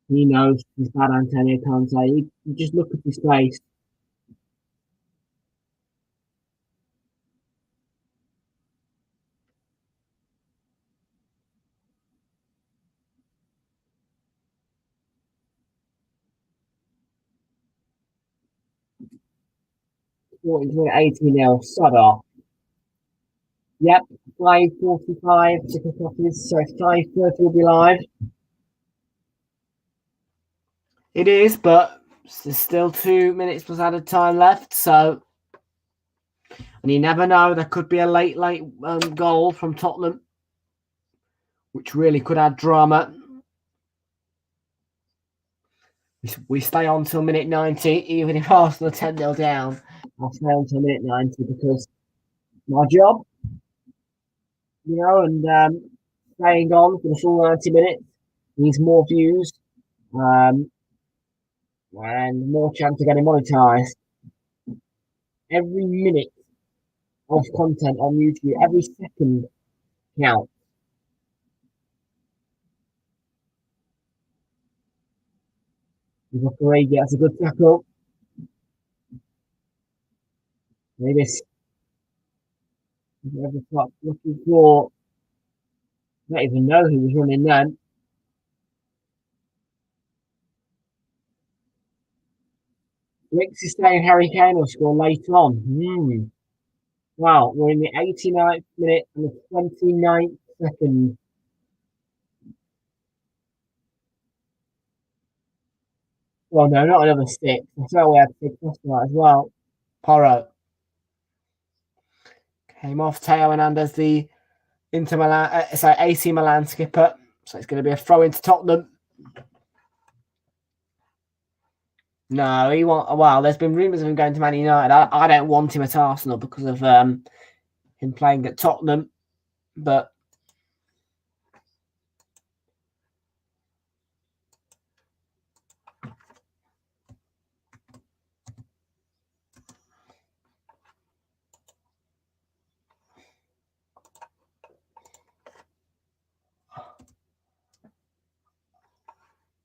he knows he's bad, Antonio Conte. You just look at his face. Sporting to 18-0. Sod off. Yep, 5:45 to kick off this. So 5:30 will be live. It is, but there's still 2 minutes plus added time left. So, and you never know, there could be a late goal from Tottenham, which really could add drama. We stay on till minute 90, even if Arsenal are 10-0 down. I'll stay on till minute 90 because my job, you know, and staying on for the full 90 minutes needs more views and more chance of getting monetized. Every minute of content on YouTube, every second counts. That's a good tackle. Maybe this over top looking for. I don't even know who was running then. Ricks is saying Harry Kane will score late on. Wow, we're in the 89th minute and the 29th second. Well, no, not another stick. I thought we had to take that as well. Porro. Came off Teo Hernandez, the AC Milan skipper. So it's going to be a throw into Tottenham. No, well, there's been rumours of him going to Man United. I don't want him at Arsenal because of him playing at Tottenham. But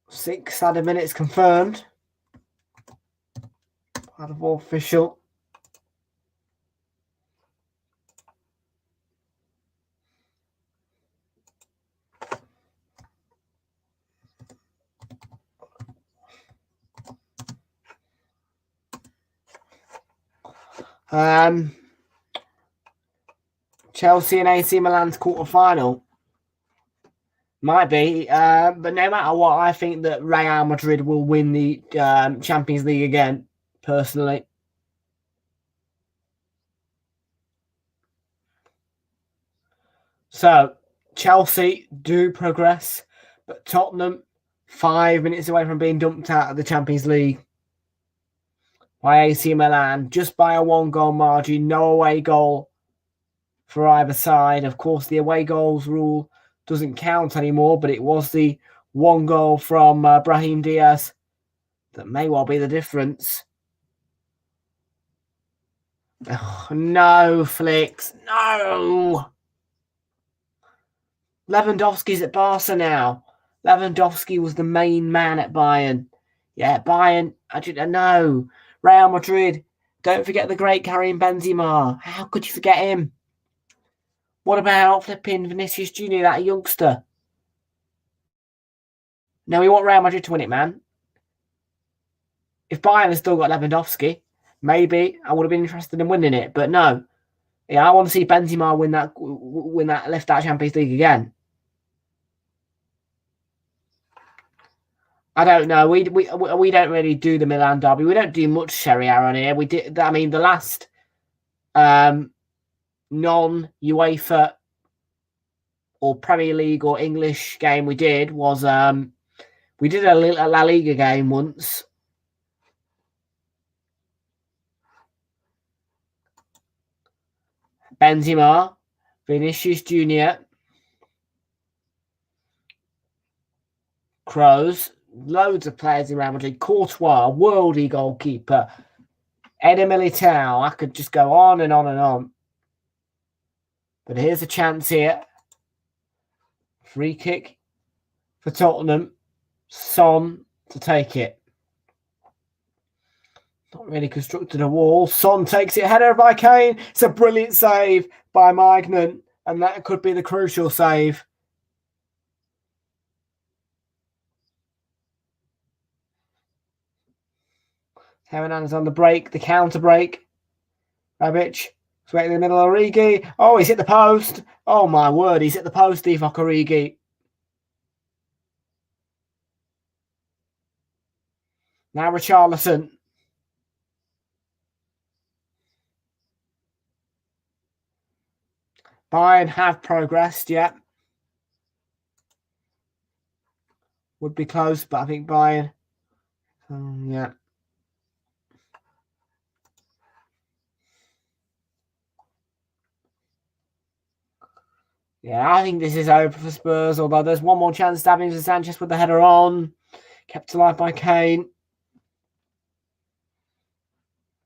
six added minutes confirmed. the fourth official. Chelsea and AC Milan's quarter-final. Might be, but no matter what, I think that Real Madrid will win the Champions League again, personally. So, Chelsea do progress, but Tottenham, 5 minutes away from being dumped out of the Champions League by AC Milan, just by a 1-goal margin, no away goal for either side. Of course, the away goals rule doesn't count anymore, but it was the 1 goal from Brahim Diaz that may well be the difference. Oh, no, Flicks. No! Lewandowski's at Barca now. Lewandowski was the main man at Bayern. Yeah, Bayern, I didn't know. Real Madrid, don't forget the great Karim Benzema. How could you forget him? What about flipping Vinicius Jr., that youngster? No, we want Real Madrid to win it, man. If Bayern has still got Lewandowski, maybe I would have been interested in winning it. But no. Yeah, I want to see Benzema win that left out Champions League again. I don't know. We don't really do the Milan derby. We don't do much Serie A on here. We did. I mean, the last non-UEFA or Premier League or English game we did was we did a La Liga game once. Benzema, Vinicius Jr., Kroos, loads of players in Real Madrid. Courtois, worldie goalkeeper. Eder Militao. I could just go on and on and on. But here's a chance here. Free kick for Tottenham. Son to take it. Not really constructed a wall. Son takes it. Header by Kane. It's a brilliant save by Maignan. And that could be the crucial save. Hernandez on the break. The counter break. Rebic. Straight in the middle of Origi. Oh, he's hit the post. Oh, my word. He's hit the post, Divock Origi. Now Richarlison. Bayern have progressed, yeah. Would be close, but I think Bayern. Yeah. Yeah, I think this is over for Spurs, although there's one more chance. Davinson Sanchez with the header on. Kept alive by Kane.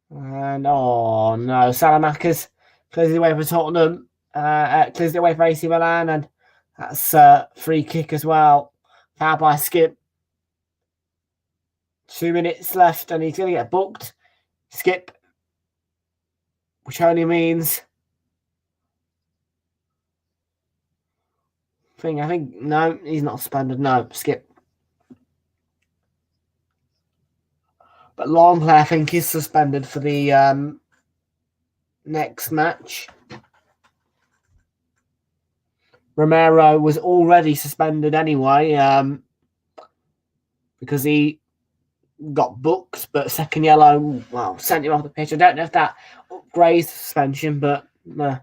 And, oh, no. Salamakers clears the way for Tottenham. Clears the way for AC Milan. And that's a free kick as well. Foul by Skip. 2 minutes left, and he's going to get booked. Skip. Which only means... I think, no, he's not suspended. No, Skip. But Longley, I think, is suspended for the next match. Romero was already suspended anyway because he got booked, but second yellow, well, sent him off the pitch. I don't know if that upgrades the suspension, but no.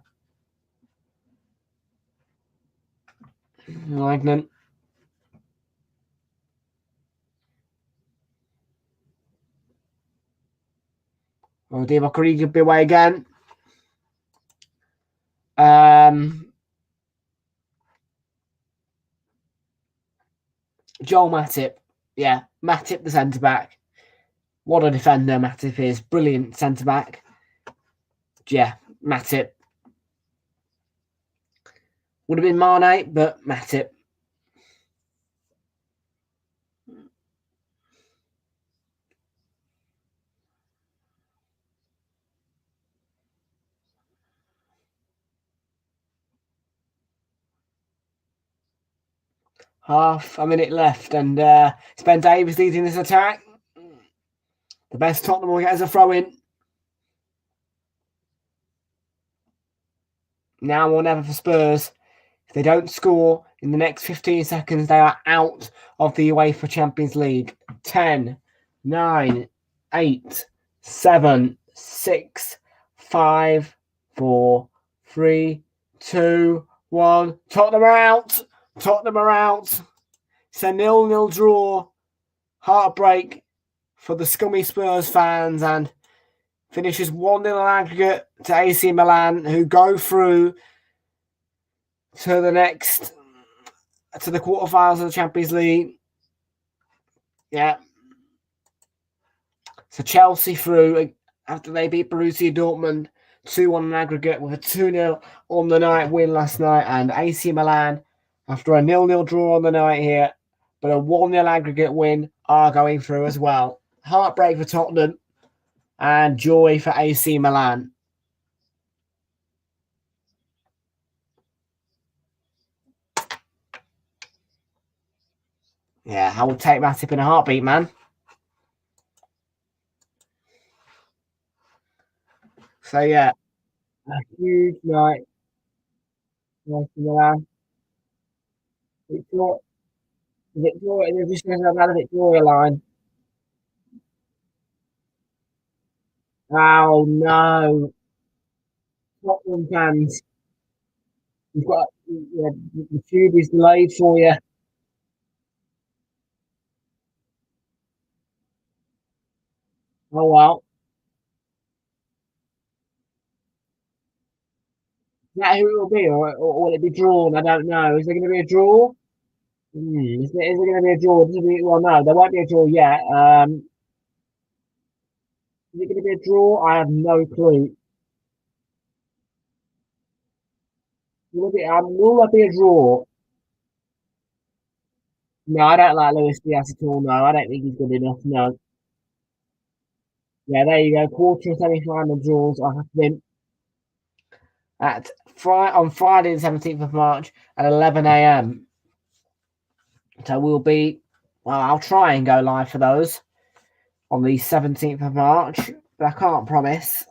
Magnant. Oh, Divock Origi could be away again. Joel Matip. Yeah, Matip, the centre-back. What a defender Matip is. Brilliant centre-back. Yeah, Matip. Would have been Mane, but Matip. Half a minute left, and it's Ben Davies leading this attack. The best Tottenham will get as a throw-in. Now or never for Spurs. If they don't score in the next 15 seconds, they are out of the UEFA Champions League. 10, 9, 8, 7, 6, 5, 4, 3, 2, 1. Tottenham are out. Tottenham are out. It's a 0-0 draw. Heartbreak for the scummy Spurs fans, and finishes 1-0 aggregate to AC Milan, who go through to the quarterfinals of the Champions League. Yeah. So Chelsea through after they beat Borussia Dortmund 2-1 in aggregate with a 2-0 on the night win last night, and AC Milan after a 0-0 draw on the night here, but a 1-0 aggregate win, are going through as well. Heartbreak for Tottenham and joy for AC Milan. Yeah, I would take Matip in a heartbeat, man. So yeah, a huge night. AC Milan. Victoria, they're just going to have a Victoria line. Oh no, Tottenham fans. You've got the tube is delayed for you. Oh well. Is that who it will be, or will it be drawn? I don't know. Is there going to be a draw? Is there going to be a draw? Well, no, there won't be a draw yet. Is it going to be a draw? I have no clue. Will there be a draw? No, I don't like Luis Diaz at all. No, I don't think he's good enough. No. Yeah, there you go. Quarter and semi-final draws are happening on Friday the 17th of March at 11 a.m. So I'll try and go live for those on the 17th of March, but I can't promise.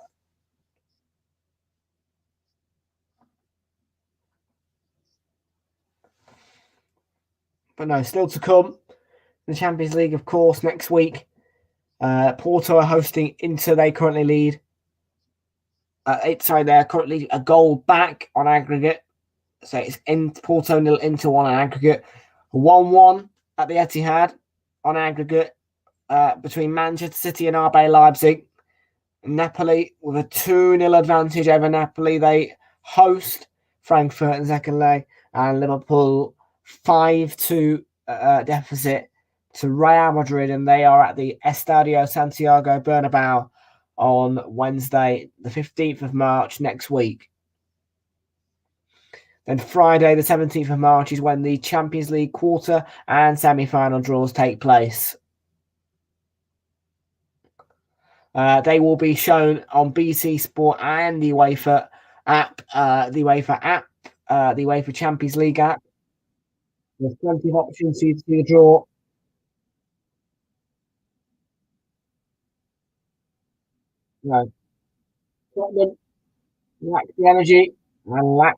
But no, still to come. The Champions League, of course, next week. Porto are hosting Inter. They currently lead. They're currently a goal back on aggregate. So it's Porto 0, Inter 1 on aggregate. 1-1 at the Etihad on aggregate between Manchester City and RB Leipzig. Napoli with a 2-0 advantage over Napoli. They host Frankfurt in second leg, and Liverpool 5-2 deficit to Real Madrid, and they are at the Estadio Santiago Bernabeu on Wednesday, the 15th of March next week. Then Friday, the 17th of March, is when the Champions League quarter and semi-final draws take place. They will be shown on BT Sport and the UEFA app, the UEFA Champions League app. There's plenty of options for you to see the draw. No. Tottenham lack the energy and lack,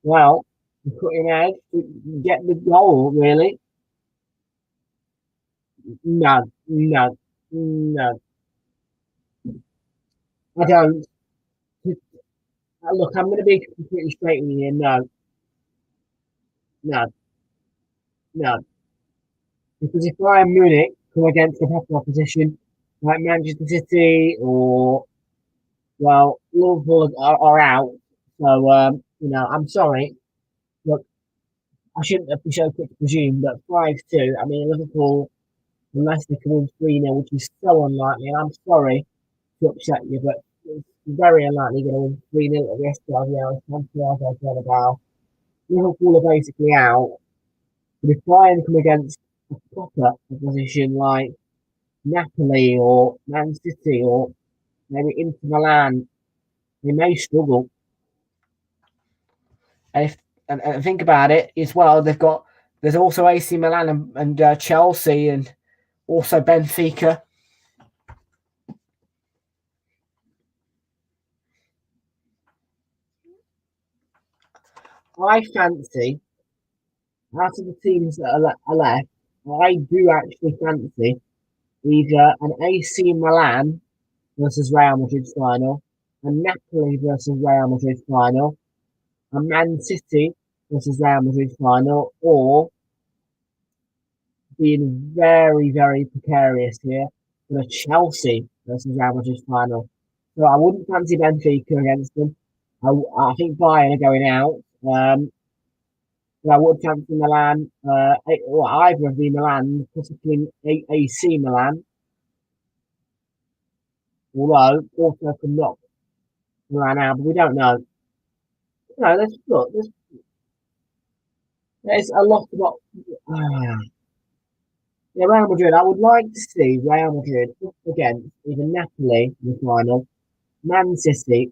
well, the cutting edge to get the goal, really. No. I don't. Look, I'm going to be completely straight with you here. No. Because if Bayern Munich come against a proper opposition like Manchester City or, well, Liverpool are out. So, I'm sorry. Look, I shouldn't be so quick to presume, but 5-2, I mean, Liverpool, unless they can win 3-0, which is so unlikely, and I'm sorry to upset you, but it's very unlikely going to win 3-0 at the Estadio Santiago Bernabeu. Liverpool are basically out. But if Bayern come against a proper opposition like Napoli or Man City or maybe Inter Milan, they may struggle. And think about it as well, they've got There's also AC Milan and Chelsea and also Benfica. I fancy, out of the teams that are left, I do actually fancy either an AC Milan versus Real Madrid final, a Napoli versus Real Madrid final, a Man City versus Real Madrid final, or being very, very precarious here for a Chelsea versus Real Madrid final. So I wouldn't fancy Benfica against them. I think Bayern are going out. But I would fancy Milan, or either of the Milan, particularly AC Milan, although also could knock Milan out, but we don't know. There's a lot of yeah, Real Madrid. I would like to see Real Madrid up against either Napoli in the final, Man City,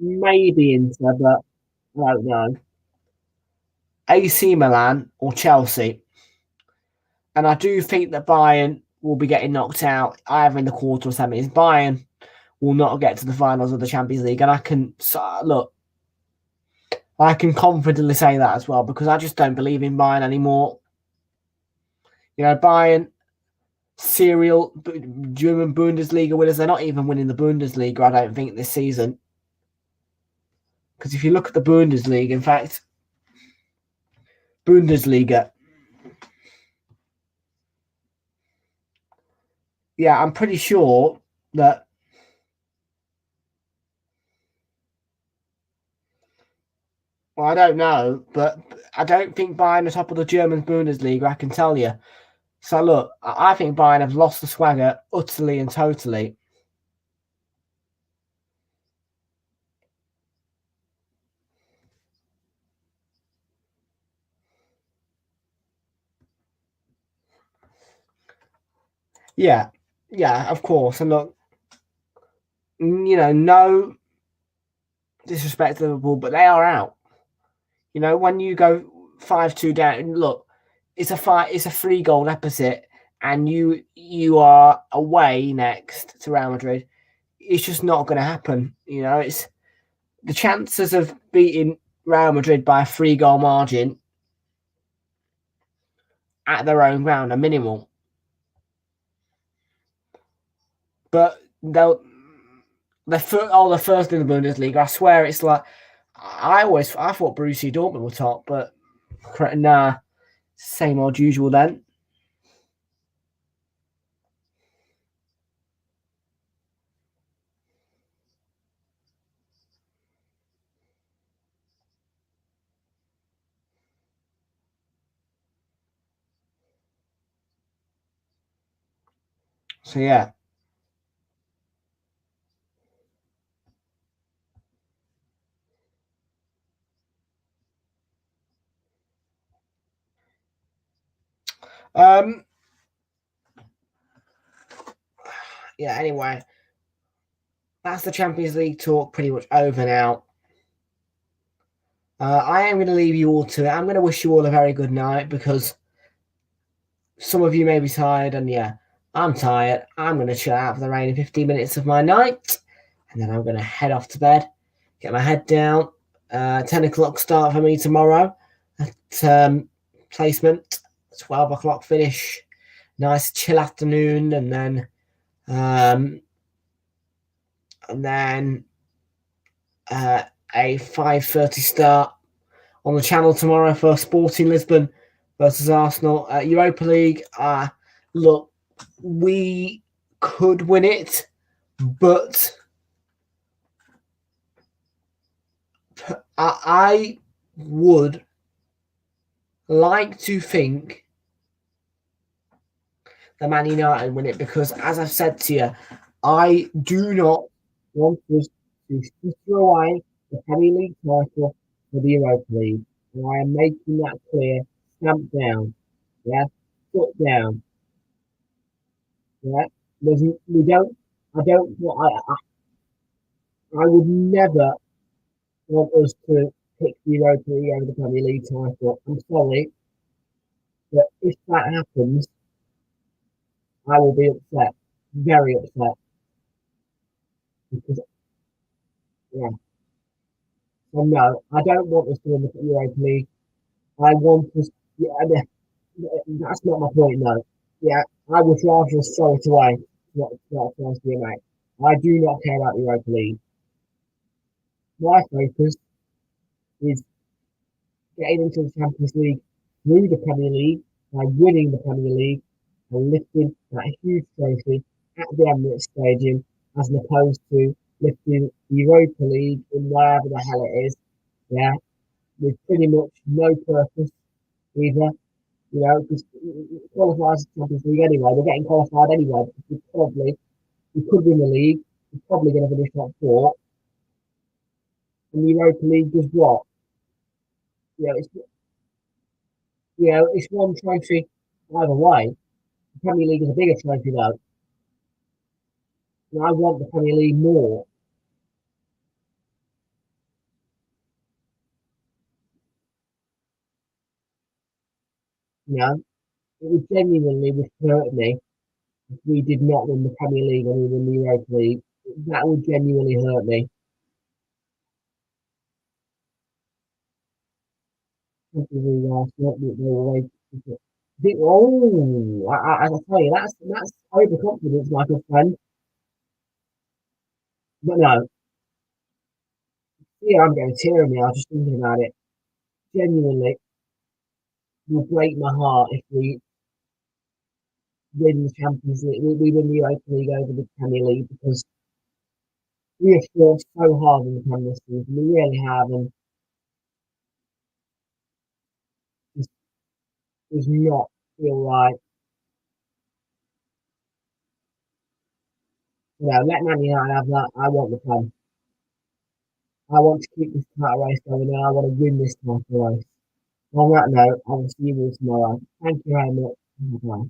maybe Inter, but I don't know. AC Milan or Chelsea. And I do think that Bayern will be getting knocked out either in the quarter or semis. Bayern will not get to the finals of the Champions League. And I can confidently say that as well because I just don't believe in Bayern anymore. Bayern, serial German Bundesliga winners, they're not even winning the Bundesliga, I don't think, this season. Because if you look at the Bundesliga, in fact, yeah, I'm pretty sure that I don't know, but I don't think Bayern are top of the German Bundesliga, I can tell you. So look, I think Bayern have lost the swagger utterly and totally. Yeah, of course. And look, no disrespect to Liverpool, but they are out. When you go 5-2 down, look, it's a 3-goal deficit, and you are away next to Real Madrid. It's just not going to happen. It's the chances of beating Real Madrid by a 3-goal margin at their own ground are minimal. But they're first in the Bundesliga. I swear it's like I thought Borussia Dortmund were top, but nah, same old usual then. So yeah. Yeah, anyway, that's the Champions League talk pretty much over now. I am going to leave you all to it. I'm going to wish you all a very good night because some of you may be tired, and yeah, I'm tired. I'm going to chill out for the remaining 15 minutes of my night, and then I'm going to head off to bed, get my head down. 10 o'clock start for me tomorrow at placement, 12 o'clock finish. Nice chill afternoon, and then a 5:30 start on the channel tomorrow for Sporting Lisbon versus Arsenal. Europa League, look, we could win it, but I would like to think that Man United win it because, as I've said to you, I do not want us to throw away the Premier League title for the Europa League. And I am making that clear. Stamp down. Yeah? Put down. Yeah? I would never want us to pick the Europa League over the Premier League title. I'm sorry. But if that happens, I will be upset, very upset, because yeah. So no, I don't want us to win the Europa League. I want us. Yeah, that's not my point. No. Yeah, I would rather just throw it away. Not first year, mate. I do not care about the Europa League. My focus is getting into the Champions League through the Premier League by winning the Premier League and lifting that huge trophy at the Emirates Stadium, as opposed to lifting the Europa League in wherever the hell it is. Yeah, with pretty much no purpose either. You know, because it qualifies for Champions League anyway. We're getting qualified anyway. We could win the league. We're probably going to finish top four. And the Europa League does what? You know, it's one trophy either way. The Premier League is a bigger trophy though. And I want the Premier League more. You know, it would genuinely hurt me if we did not win the Premier League and we win the Europa League. That would genuinely hurt me. Oh, I tell you, that's overconfidence, my good friend. But no, yeah, I'm getting teary now just thinking about it. Genuinely, will break my heart if we win the Champions League. We win the Europa League over the Premier League, because we have fought so hard in the Premier League. We really have, and it does not feel right. You know, let Man United have that. I want the fun. I want to keep this title race going, and I want to win this title race. On that note, I will see you all tomorrow. Thank you very much. Bye.